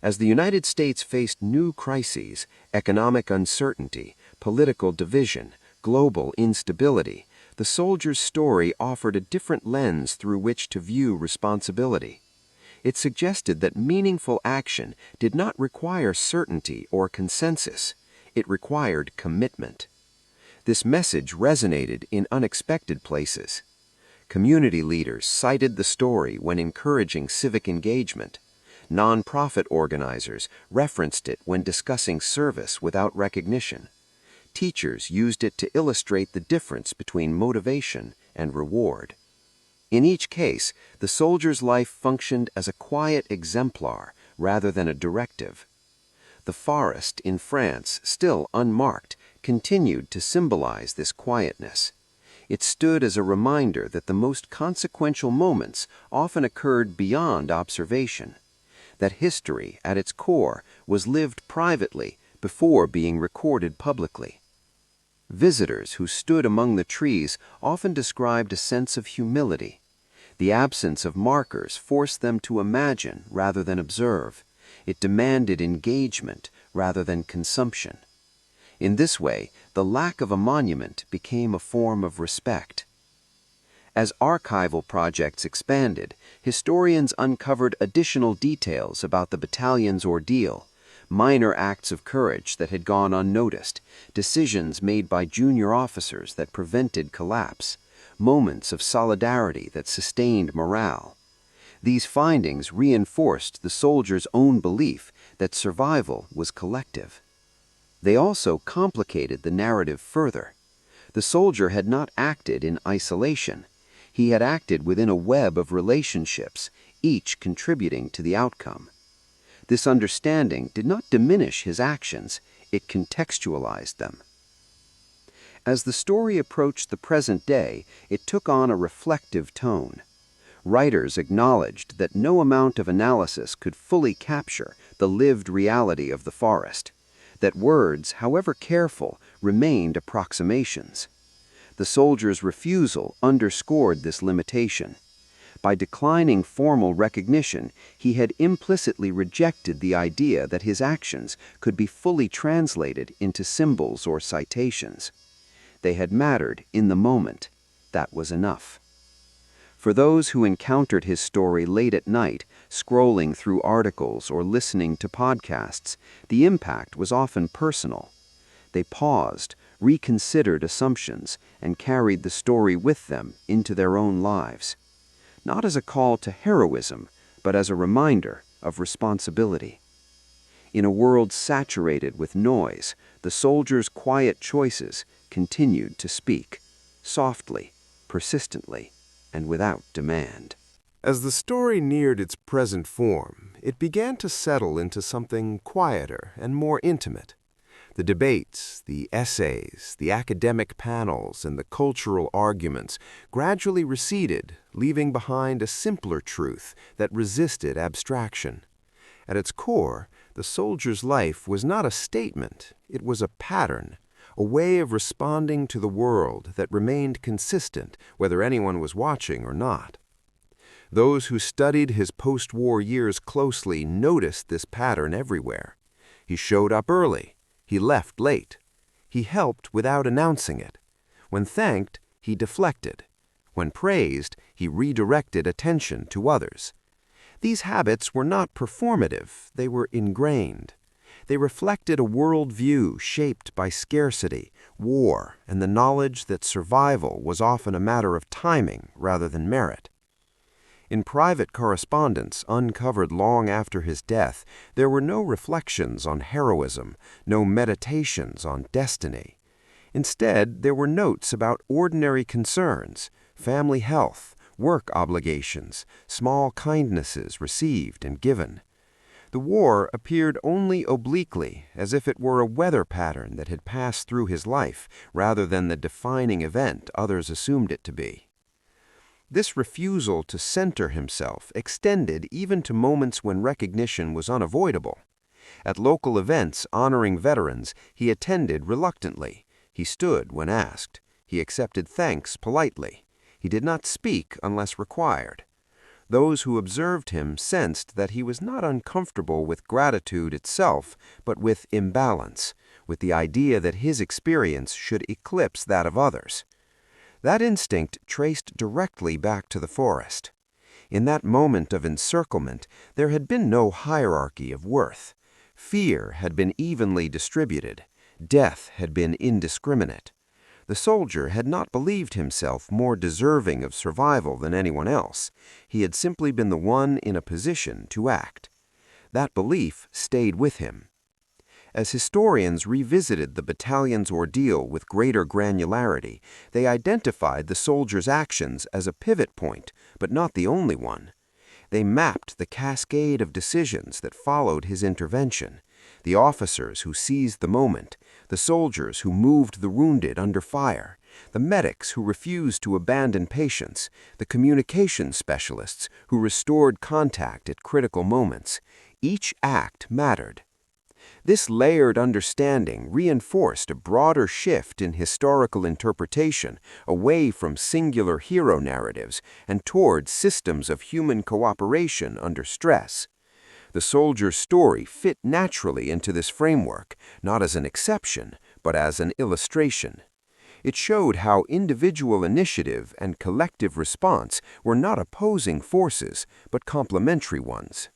As the United States faced new crises, economic uncertainty, political division, global instability, the soldier's story offered a different lens through which to view responsibility. It suggested that meaningful action did not require certainty or consensus. It required commitment. This message resonated in unexpected places. Community leaders cited the story when encouraging civic engagement. Nonprofit organizers referenced it when discussing service without recognition. Teachers used it to illustrate the difference between motivation and reward. In each case, the soldier's life functioned as a quiet exemplar rather than a directive. The forest in France, still unmarked, continued to symbolize this quietness. It stood as a reminder that the most consequential moments often occurred beyond observation, that history, at its core, was lived privately before being recorded publicly. Visitors who stood among the trees often described a sense of humility. The absence of markers forced them to imagine rather than observe. It demanded engagement rather than consumption. In this way, the lack of a monument became a form of respect. As archival projects expanded, historians uncovered additional details about the battalion's ordeal, minor acts of courage that had gone unnoticed, decisions made by junior officers that prevented collapse, moments of solidarity that sustained morale. These findings reinforced the soldier's own belief that survival was collective. They also complicated the narrative further. The soldier had not acted in isolation. He had acted within a web of relationships, each contributing to the outcome. This understanding did not diminish his actions, it contextualized them. As the story approached the present day, it took on a reflective tone. Writers acknowledged that no amount of analysis could fully capture the lived reality of the forest, that words, however careful, remained approximations. The soldier's refusal underscored this limitation. By declining formal recognition, he had implicitly rejected the idea that his actions could be fully translated into symbols or citations. They had mattered in the moment. That was enough. For those who encountered his story late at night, scrolling through articles or listening to podcasts, the impact was often personal. They paused, reconsidered assumptions, and carried the story with them into their own lives. Not as a call to heroism, but as a reminder of responsibility. In a world saturated with noise, the soldiers' quiet choices continued to speak, softly, persistently, and without demand. As the story neared its present form, it began to settle into something quieter and more intimate. The debates, the essays, the academic panels, and the cultural arguments gradually receded, leaving behind a simpler truth that resisted abstraction. At its core, the soldier's life was not a statement, it was a pattern, a way of responding to the world that remained consistent whether anyone was watching or not. Those who studied his post-war years closely noticed this pattern everywhere. He showed up early. He left late. He helped without announcing it. When thanked, he deflected. When praised, he redirected attention to others. These habits were not performative, they were ingrained. They reflected a worldview shaped by scarcity, war, and the knowledge that survival was often a matter of timing rather than merit. In private correspondence uncovered long after his death, there were no reflections on heroism, no meditations on destiny. Instead, there were notes about ordinary concerns, family health, work obligations, small kindnesses received and given. The war appeared only obliquely, as if it were a weather pattern that had passed through his life, rather than the defining event others assumed it to be. This refusal to center himself extended even to moments when recognition was unavoidable. At local events honoring veterans, he attended reluctantly. He stood when asked. He accepted thanks politely. He did not speak unless required. Those who observed him sensed that he was not uncomfortable with gratitude itself, but with imbalance, with the idea that his experience should eclipse that of others. That instinct traced directly back to the forest. In that moment of encirclement, there had been no hierarchy of worth. Fear had been evenly distributed. Death had been indiscriminate. The soldier had not believed himself more deserving of survival than anyone else. He had simply been the one in a position to act. That belief stayed with him. As historians revisited the battalion's ordeal with greater granularity, they identified the soldier's actions as a pivot point, but not the only one. They mapped the cascade of decisions that followed his intervention, the officers who seized the moment, the soldiers who moved the wounded under fire, the medics who refused to abandon patients, the communication specialists who restored contact at critical moments. Each act mattered. This layered understanding reinforced a broader shift in historical interpretation away from singular hero narratives and toward systems of human cooperation under stress. The soldier's story fit naturally into this framework, not as an exception, but as an illustration. It showed how individual initiative and collective response were not opposing forces, but complementary ones.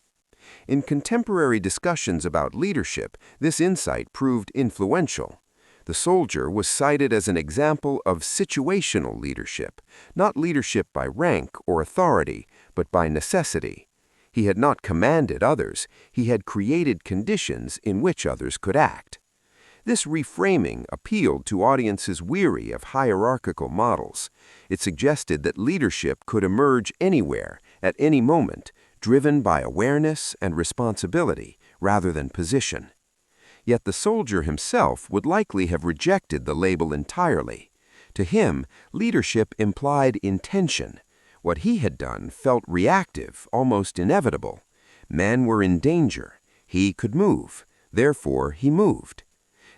In contemporary discussions about leadership, this insight proved influential. The soldier was cited as an example of situational leadership, not leadership by rank or authority, but by necessity. He had not commanded others, he had created conditions in which others could act. This reframing appealed to audiences weary of hierarchical models. It suggested that leadership could emerge anywhere, at any moment, driven by awareness and responsibility rather than position. Yet the soldier himself would likely have rejected the label entirely. To him, leadership implied intention. What he had done felt reactive, almost inevitable. Men were in danger. He could move. Therefore, he moved.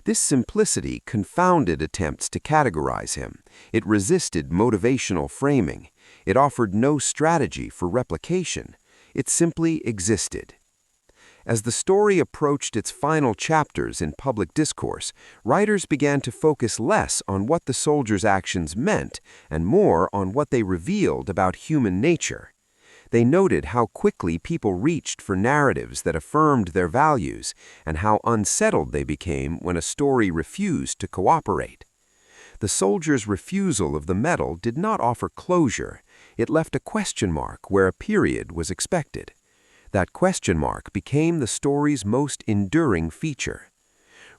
This simplicity confounded attempts to categorize him. It resisted motivational framing. It offered no strategy for replication. It simply existed. As the story approached its final chapters in public discourse, writers began to focus less on what the soldier's actions meant and more on what they revealed about human nature. They noted how quickly people reached for narratives that affirmed their values and how unsettled they became when a story refused to cooperate. The soldier's refusal of the medal did not offer closure. It left a question mark where a period was expected. That question mark became the story's most enduring feature.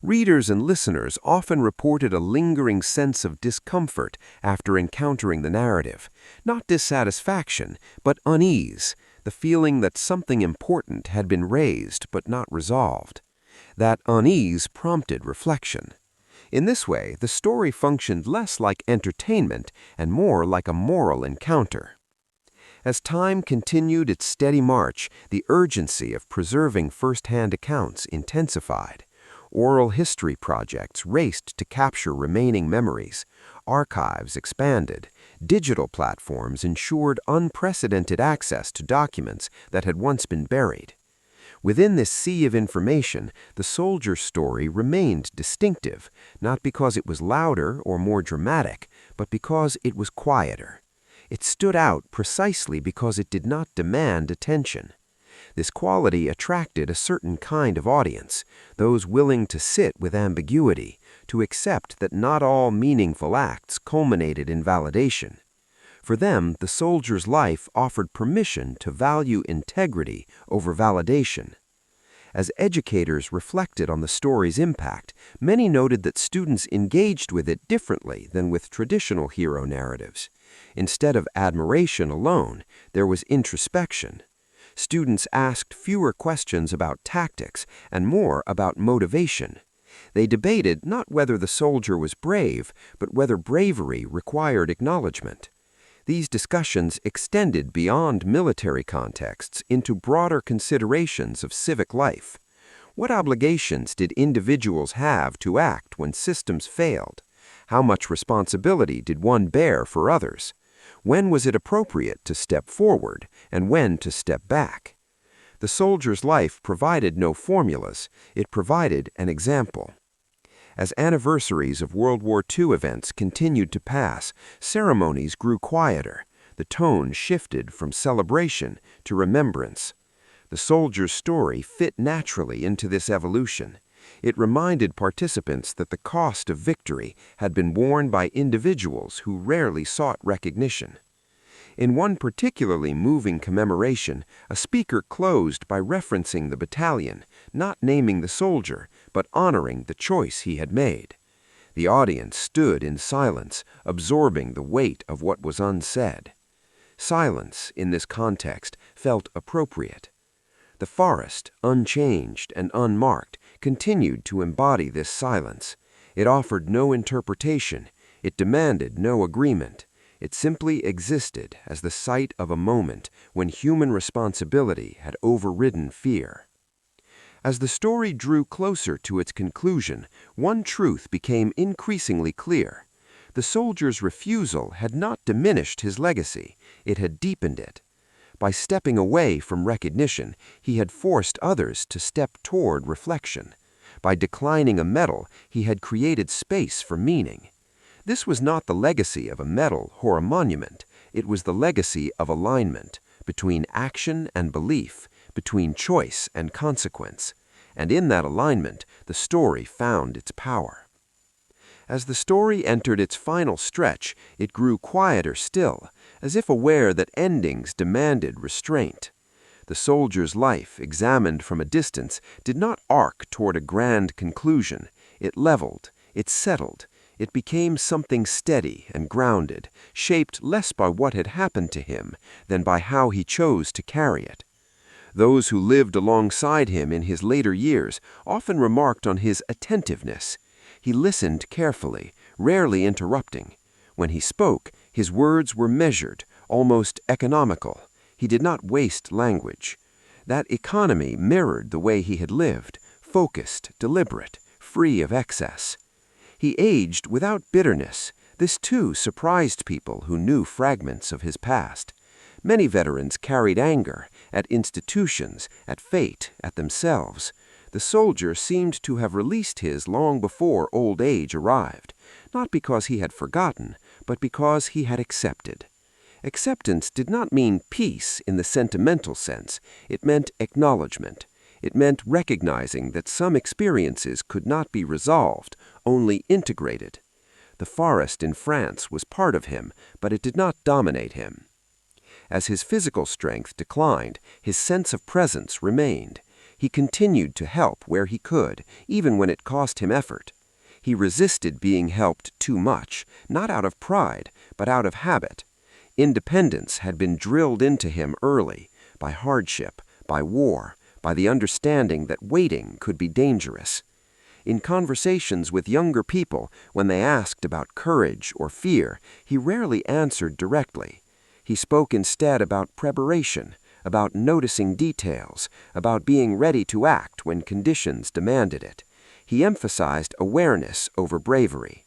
Readers and listeners often reported a lingering sense of discomfort after encountering the narrative, not dissatisfaction, but unease, the feeling that something important had been raised but not resolved. That unease prompted reflection. In this way, the story functioned less like entertainment and more like a moral encounter. As time continued its steady march, the urgency of preserving first-hand accounts intensified. Oral history projects raced to capture remaining memories. Archives expanded. Digital platforms ensured unprecedented access to documents that had once been buried. Within this sea of information, the soldier's story remained distinctive, not because it was louder or more dramatic, but because it was quieter. It stood out precisely because it did not demand attention. This quality attracted a certain kind of audience, those willing to sit with ambiguity, to accept that not all meaningful acts culminated in validation. For them, the soldier's life offered permission to value integrity over validation. As educators reflected on the story's impact, many noted that students engaged with it differently than with traditional hero narratives. Instead of admiration alone, there was introspection. Students asked fewer questions about tactics and more about motivation. They debated not whether the soldier was brave, but whether bravery required acknowledgement. These discussions extended beyond military contexts into broader considerations of civic life. What obligations did individuals have to act when systems failed? How much responsibility did one bear for others? When was it appropriate to step forward, and when to step back? The soldier's life provided no formulas, it provided an example. As anniversaries of World War II events continued to pass, ceremonies grew quieter. The tone shifted from celebration to remembrance. The soldier's story fit naturally into this evolution. It reminded participants that the cost of victory had been borne by individuals who rarely sought recognition. In one particularly moving commemoration, a speaker closed by referencing the battalion, not naming the soldier, but honoring the choice he had made. The audience stood in silence, absorbing the weight of what was unsaid. Silence, in this context, felt appropriate. The forest, unchanged and unmarked, continued to embody this silence. It offered no interpretation. It demanded no agreement. It simply existed as the site of a moment when human responsibility had overridden fear. As the story drew closer to its conclusion, one truth became increasingly clear. The soldier's refusal had not diminished his legacy, it had deepened it. By stepping away from recognition, he had forced others to step toward reflection. By declining a medal, he had created space for meaning. This was not the legacy of a medal or a monument. It was the legacy of alignment, between action and belief, between choice and consequence. And in that alignment, the story found its power. As the story entered its final stretch, it grew quieter still, as if aware that endings demanded restraint. The soldier's life, examined from a distance, did not arc toward a grand conclusion. It leveled, it settled, it became something steady and grounded, shaped less by what had happened to him than by how he chose to carry it. Those who lived alongside him in his later years often remarked on his attentiveness. He listened carefully, rarely interrupting. When he spoke, his words were measured, almost economical. He did not waste language. That economy mirrored the way he had lived, focused, deliberate, free of excess. He aged without bitterness. This too surprised people who knew fragments of his past. Many veterans carried anger at institutions, at fate, at themselves. The soldier seemed to have released his long before old age arrived, not because he had forgotten, but because he had accepted. Acceptance did not mean peace in the sentimental sense. It meant acknowledgement. It meant recognizing that some experiences could not be resolved, only integrated. The forest in France was part of him, but it did not dominate him. As his physical strength declined, his sense of presence remained. He continued to help where he could, even when it cost him effort. He resisted being helped too much, not out of pride, but out of habit. Independence had been drilled into him early, by hardship, by war, by the understanding that waiting could be dangerous. In conversations with younger people, when they asked about courage or fear, he rarely answered directly. He spoke instead about preparation, about noticing details, about being ready to act when conditions demanded it. He emphasized awareness over bravery.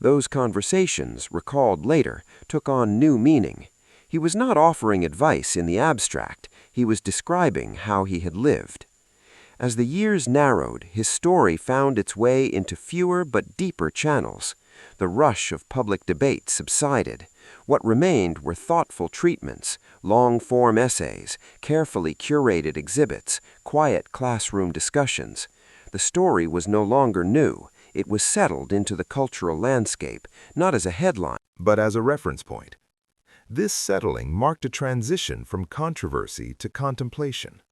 Those conversations, recalled later, took on new meaning. He was not offering advice in the abstract, he was describing how he had lived. As the years narrowed, his story found its way into fewer but deeper channels. The rush of public debate subsided. What remained were thoughtful treatments, long-form essays, carefully curated exhibits, quiet classroom discussions. The story was no longer new. It was settled into the cultural landscape, not as a headline, but as a reference point. This settling marked a transition from controversy to contemplation.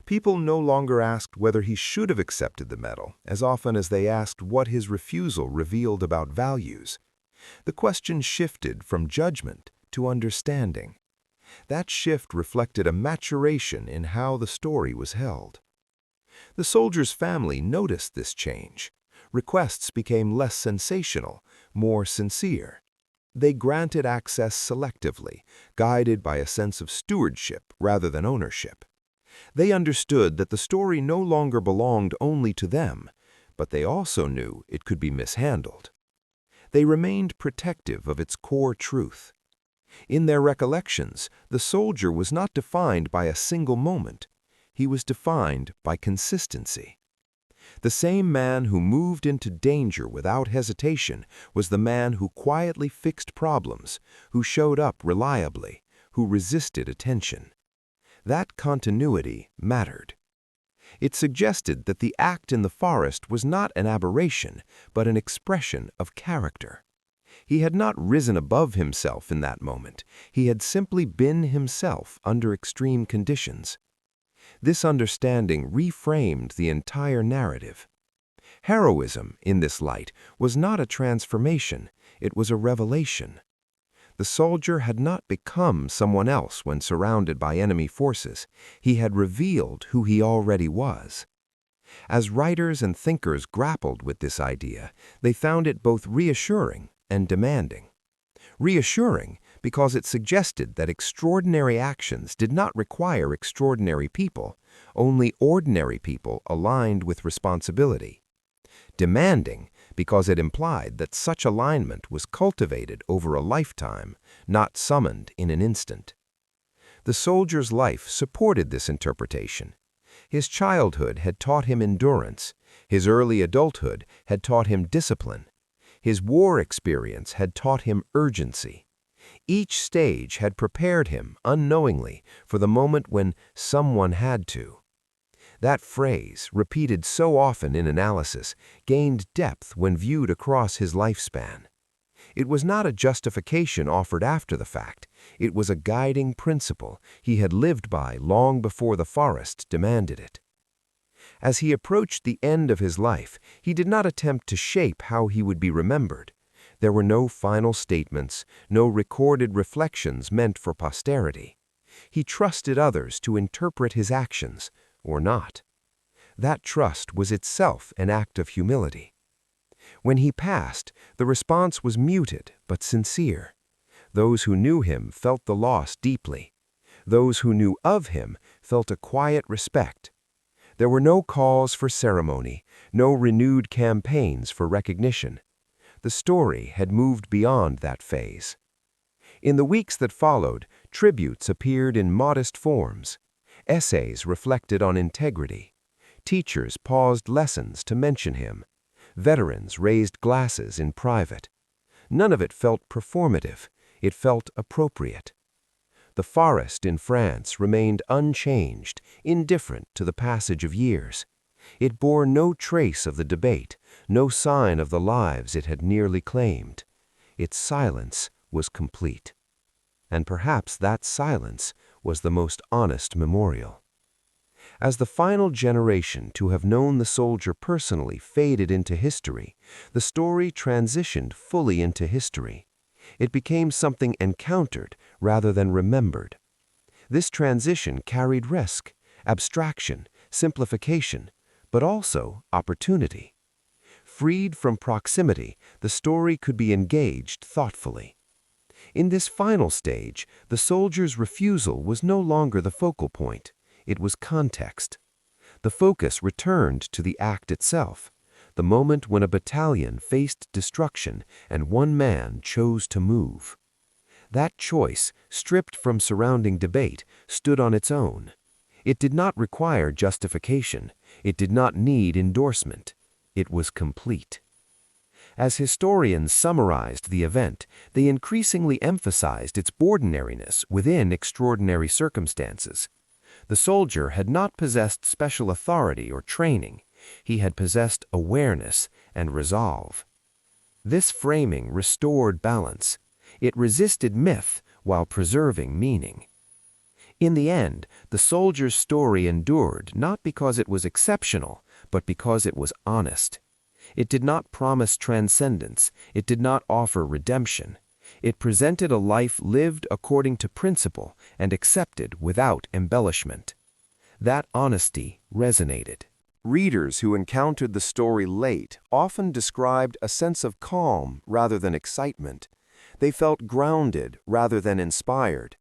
People no longer asked whether he should have accepted the medal, as often as they asked what his refusal revealed about values. The question shifted from judgment to understanding. That shift reflected a maturation in how the story was held. The soldier's family noticed this change. Requests became less sensational, more sincere. They granted access selectively, guided by a sense of stewardship rather than ownership. They understood that the story no longer belonged only to them, but they also knew it could be mishandled. They remained protective of its core truth. In their recollections, the soldier was not defined by a single moment. He was defined by consistency. The same man who moved into danger without hesitation was the man who quietly fixed problems, who showed up reliably, who resisted attention. That continuity mattered. It suggested that the act in the forest was not an aberration, but an expression of character. He had not risen above himself in that moment. He had simply been himself under extreme conditions. This understanding reframed the entire narrative. Heroism, in this light, was not a transformation, it was a revelation. The soldier had not become someone else when surrounded by enemy forces. He had revealed who he already was. As writers and thinkers grappled with this idea, they found it both reassuring and demanding. Reassuring because it suggested that extraordinary actions did not require extraordinary people, only ordinary people aligned with responsibility. Demanding because it implied that such alignment was cultivated over a lifetime, not summoned in an instant. The soldier's life supported this interpretation. His childhood had taught him endurance. His early adulthood had taught him discipline. His war experience had taught him urgency. Each stage had prepared him, unknowingly, for the moment when someone had to. That phrase, repeated so often in analysis, gained depth when viewed across his lifespan. It was not a justification offered after the fact. It was a guiding principle he had lived by long before the forest demanded it. As he approached the end of his life, he did not attempt to shape how he would be remembered. There were no final statements, no recorded reflections meant for posterity. He trusted others to interpret his actions, or not. That trust was itself an act of humility. When he passed, the response was muted but sincere. Those who knew him felt the loss deeply. Those who knew of him felt a quiet respect. There were no calls for ceremony, no renewed campaigns for recognition. The story had moved beyond that phase. In the weeks that followed, tributes appeared in modest forms. Essays reflected on integrity. Teachers paused lessons to mention him. Veterans raised glasses in private. None of it felt performative. It felt appropriate. The forest in France remained unchanged, indifferent to the passage of years. It bore no trace of the debate, no sign of the lives it had nearly claimed. Its silence was complete. And perhaps that silence was the most honest memorial. As the final generation to have known the soldier personally faded into history, the story transitioned fully into history. It became something encountered rather than remembered. This transition carried risk, abstraction, simplification, but also opportunity. Freed from proximity, the story could be engaged thoughtfully. In this final stage, the soldier's refusal was no longer the focal point. It was context. The focus returned to the act itself, the moment when a battalion faced destruction and one man chose to move. That choice, stripped from surrounding debate, stood on its own. It did not require justification. It did not need endorsement. It was complete. As historians summarized the event, they increasingly emphasized its ordinariness within extraordinary circumstances. The soldier had not possessed special authority or training. He had possessed awareness and resolve. This framing restored balance. It resisted myth while preserving meaning. In the end, the soldier's story endured not because it was exceptional, but because it was honest. It did not promise transcendence. It did not offer redemption. It presented a life lived according to principle and accepted without embellishment. That honesty resonated. Readers who encountered the story late often described a sense of calm rather than excitement. They felt grounded rather than inspired.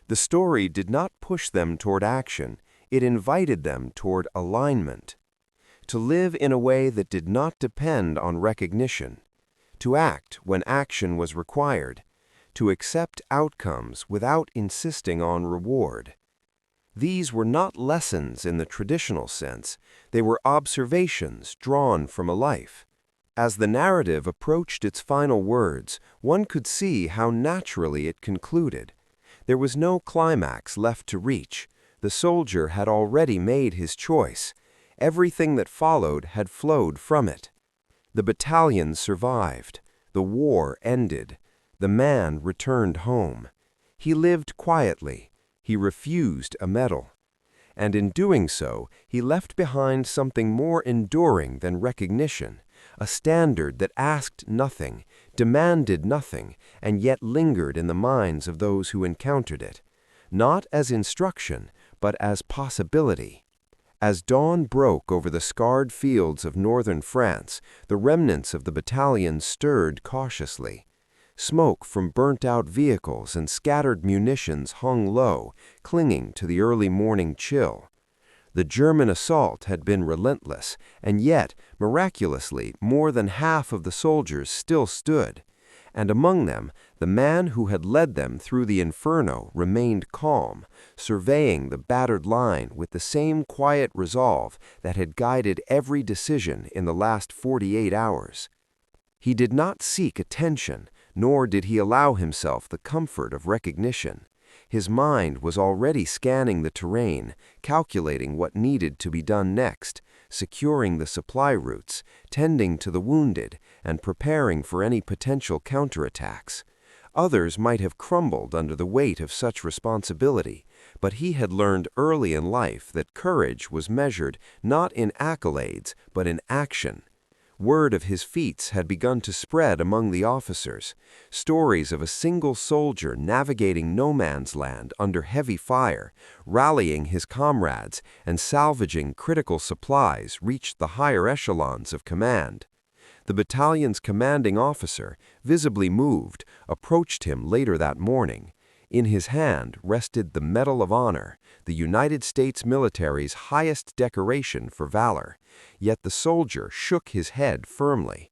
The story did not push them toward action. It invited them toward alignment. To live in a way that did not depend on recognition. To act when action was required. To accept outcomes without insisting on reward. These were not lessons in the traditional sense. They were observations drawn from a life. As the narrative approached its final words, one could see how naturally it concluded. There was no climax left to reach. The soldier had already made his choice. Everything that followed had flowed from it. The battalion survived. The war ended. The man returned home. He lived quietly. He refused a medal. And in doing so, he left behind something more enduring than recognition, a standard that asked nothing, demanded nothing, and yet lingered in the minds of those who encountered it, not as instruction, but as possibility. As dawn broke over the scarred fields of northern France, the remnants of the battalion stirred cautiously. Smoke from burnt-out vehicles and scattered munitions hung low, clinging to the early morning chill. The German assault had been relentless, and yet, miraculously, more than half of the soldiers still stood. And among them, the man who had led them through the inferno remained calm, surveying the battered line with the same quiet resolve that had guided every decision in the last 48 hours. He did not seek attention, nor did he allow himself the comfort of recognition. His mind was already scanning the terrain, calculating what needed to be done next, securing the supply routes, tending to the wounded, and preparing for any potential counterattacks. Others might have crumbled under the weight of such responsibility, but he had learned early in life that courage was measured not in accolades, but in action. Word of his feats had begun to spread among the officers. Stories of a single soldier navigating no man's land under heavy fire, rallying his comrades, and salvaging critical supplies reached the higher echelons of command. The battalion's commanding officer, visibly moved, approached him later that morning. In his hand rested the Medal of Honor, the United States military's highest decoration for valor. Yet the soldier shook his head firmly.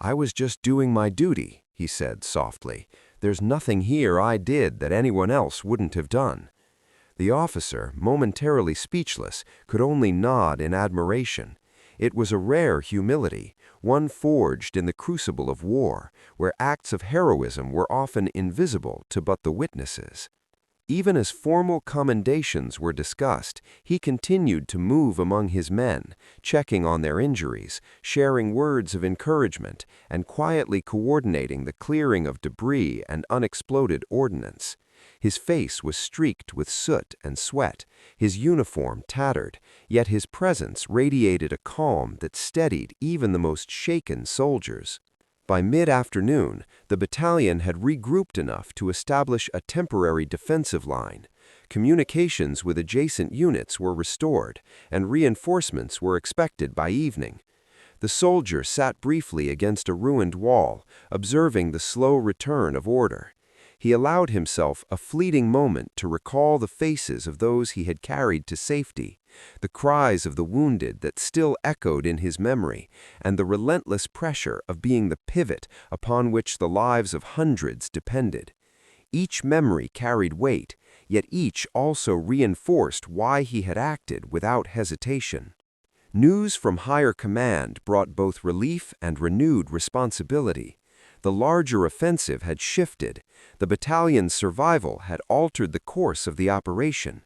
"I was just doing my duty," he said softly. "There's nothing here I did that anyone else wouldn't have done." The officer, momentarily speechless, could only nod in admiration. It was a rare humility, one forged in the crucible of war, where acts of heroism were often invisible to but the witnesses. Even as formal commendations were discussed, he continued to move among his men, checking on their injuries, sharing words of encouragement, and quietly coordinating the clearing of debris and unexploded ordnance. His face was streaked with soot and sweat, his uniform tattered, yet his presence radiated a calm that steadied even the most shaken soldiers. By mid-afternoon, the battalion had regrouped enough to establish a temporary defensive line. Communications with adjacent units were restored, and reinforcements were expected by evening. The soldier sat briefly against a ruined wall, observing the slow return of order. He allowed himself a fleeting moment to recall the faces of those he had carried to safety, the cries of the wounded that still echoed in his memory, and the relentless pressure of being the pivot upon which the lives of hundreds depended. Each memory carried weight, yet each also reinforced why he had acted without hesitation. News from higher command brought both relief and renewed responsibility. The larger offensive had shifted. The battalion's survival had altered the course of the operation.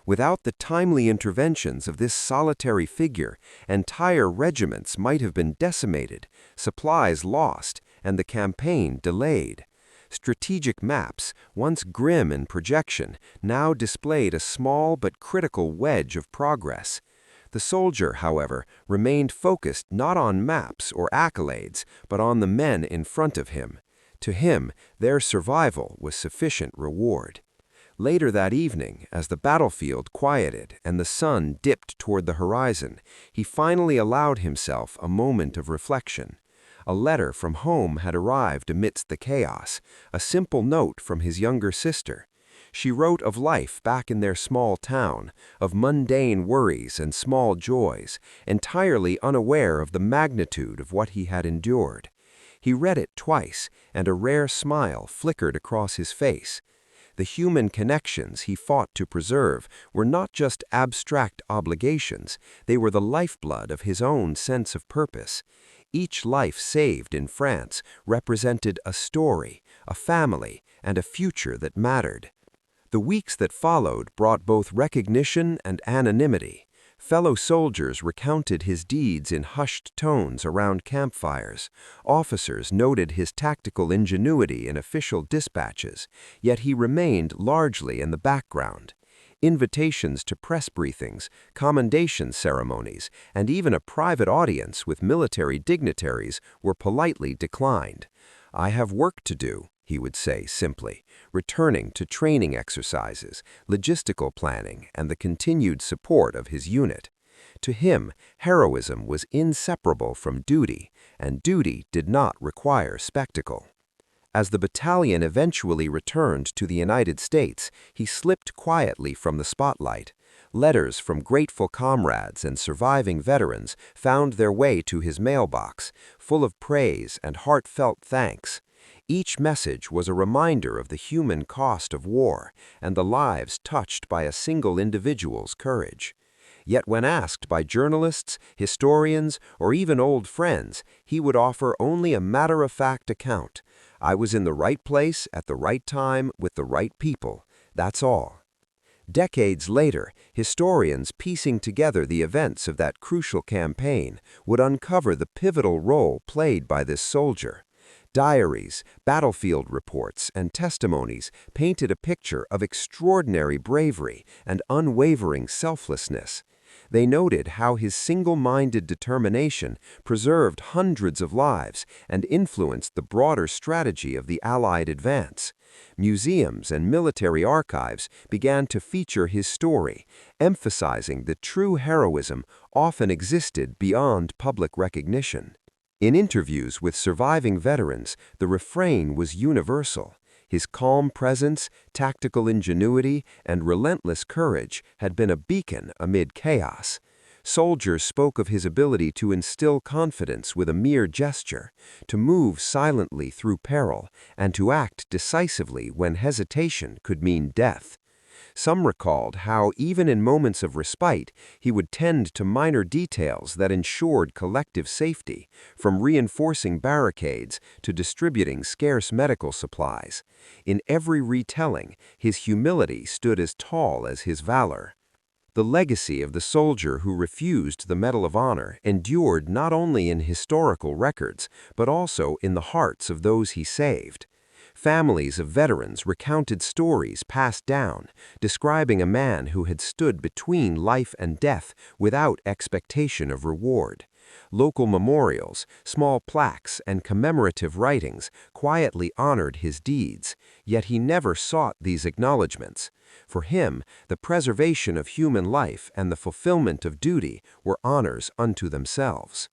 Without the timely interventions of this solitary figure, entire regiments might have been decimated, supplies lost, and the campaign delayed. Strategic maps, once grim in projection, now displayed a small but critical wedge of progress. The soldier, however, remained focused not on maps or accolades, but on the men in front of him. To him, their survival was sufficient reward. Later that evening, as the battlefield quieted and the sun dipped toward the horizon, he finally allowed himself a moment of reflection. A letter from home had arrived amidst the chaos, a simple note from his younger sister. She wrote of life back in their small town, of mundane worries and small joys, entirely unaware of the magnitude of what he had endured. He read it twice, and a rare smile flickered across his face. The human connections he fought to preserve were not just abstract obligations, they were the lifeblood of his own sense of purpose. Each life saved in France represented a story, a family, and a future that mattered. The weeks that followed brought both recognition and anonymity. Fellow soldiers recounted his deeds in hushed tones around campfires. Officers noted his tactical ingenuity in official dispatches, yet he remained largely in the background. Invitations to press briefings, commendation ceremonies, and even a private audience with military dignitaries were politely declined. "I have work to do," he would say simply, returning to training exercises, logistical planning, and the continued support of his unit. To him, heroism was inseparable from duty, and duty did not require spectacle. As the battalion eventually returned to the United States, he slipped quietly from the spotlight. Letters from grateful comrades and surviving veterans found their way to his mailbox, full of praise and heartfelt thanks. Each message was a reminder of the human cost of war and the lives touched by a single individual's courage. Yet when asked by journalists, historians, or even old friends, he would offer only a matter-of-fact account. "I was in the right place at the right time with the right people. That's all." Decades later, historians piecing together the events of that crucial campaign would uncover the pivotal role played by this soldier. Diaries, battlefield reports, and testimonies painted a picture of extraordinary bravery and unwavering selflessness. They noted how his single-minded determination preserved hundreds of lives and influenced the broader strategy of the Allied advance. Museums and military archives began to feature his story, emphasizing that true heroism often existed beyond public recognition. In interviews with surviving veterans, the refrain was universal. His calm presence, tactical ingenuity, and relentless courage had been a beacon amid chaos. Soldiers spoke of his ability to instill confidence with a mere gesture, to move silently through peril, and to act decisively when hesitation could mean death. Some recalled how, even in moments of respite, he would tend to minor details that ensured collective safety, from reinforcing barricades to distributing scarce medical supplies. In every retelling, his humility stood as tall as his valor. The legacy of the soldier who refused the Medal of Honor endured not only in historical records, but also in the hearts of those he saved. Families of veterans recounted stories passed down, describing a man who had stood between life and death without expectation of reward. Local memorials, small plaques, and commemorative writings quietly honored his deeds, yet he never sought these acknowledgments. For him, the preservation of human life and the fulfillment of duty were honors unto themselves.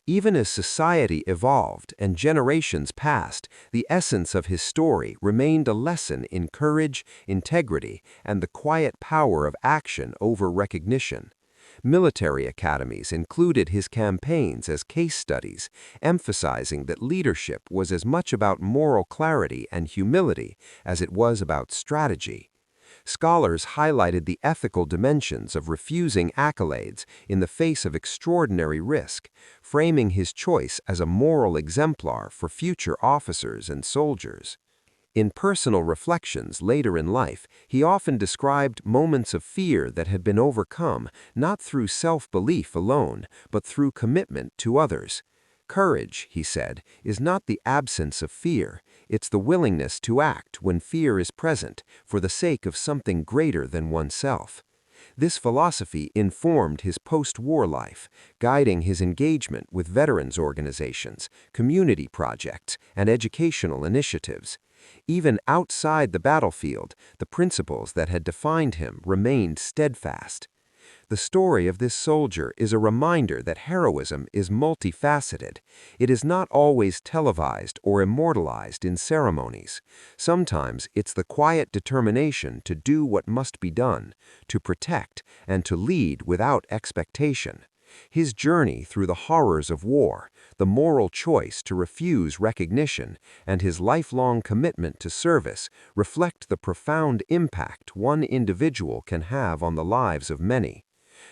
Even as society evolved and generations passed, the essence of his story remained a lesson in courage, integrity, and the quiet power of action over recognition. Military academies included his campaigns as case studies, emphasizing that leadership was as much about moral clarity and humility as it was about strategy. Scholars highlighted the ethical dimensions of refusing accolades in the face of extraordinary risk, framing his choice as a moral exemplar for future officers and soldiers. In personal reflections later in life, he often described moments of fear that had been overcome not through self-belief alone, but through commitment to others. Courage, he said, is not the absence of fear, it's the willingness to act when fear is present for the sake of something greater than oneself. This philosophy informed his post-war life, guiding his engagement with veterans organizations, community projects, and educational initiatives. Even outside the battlefield, the principles that had defined him remained steadfast. The story of this soldier is a reminder that heroism is multifaceted. It is not always televised or immortalized in ceremonies. Sometimes it's the quiet determination to do what must be done, to protect, and to lead without expectation. His journey through the horrors of war, the moral choice to refuse recognition, and his lifelong commitment to service reflect the profound impact one individual can have on the lives of many.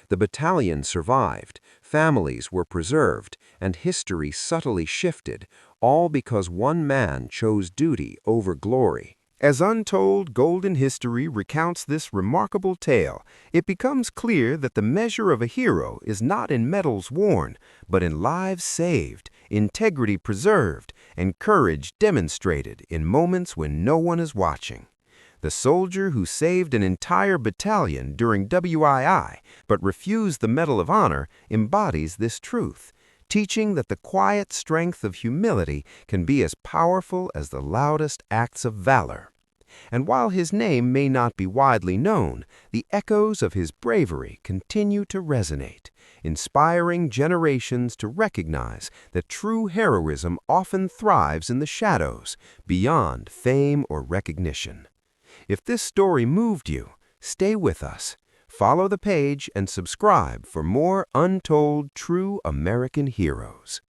The battalion survived, families were preserved, and history subtly shifted, all because one man chose duty over glory. As Untold Golden History recounts this remarkable tale, it becomes clear that the measure of a hero is not in medals worn, but in lives saved, integrity preserved, and courage demonstrated in moments when no one is watching. The soldier who saved an entire battalion during WWII but refused the Medal of Honor embodies this truth, teaching that the quiet strength of humility can be as powerful as the loudest acts of valor. And while his name may not be widely known, the echoes of his bravery continue to resonate, inspiring generations to recognize that true heroism often thrives in the shadows, beyond fame or recognition. If this story moved you, stay with us. Follow the page and subscribe for more untold true American heroes.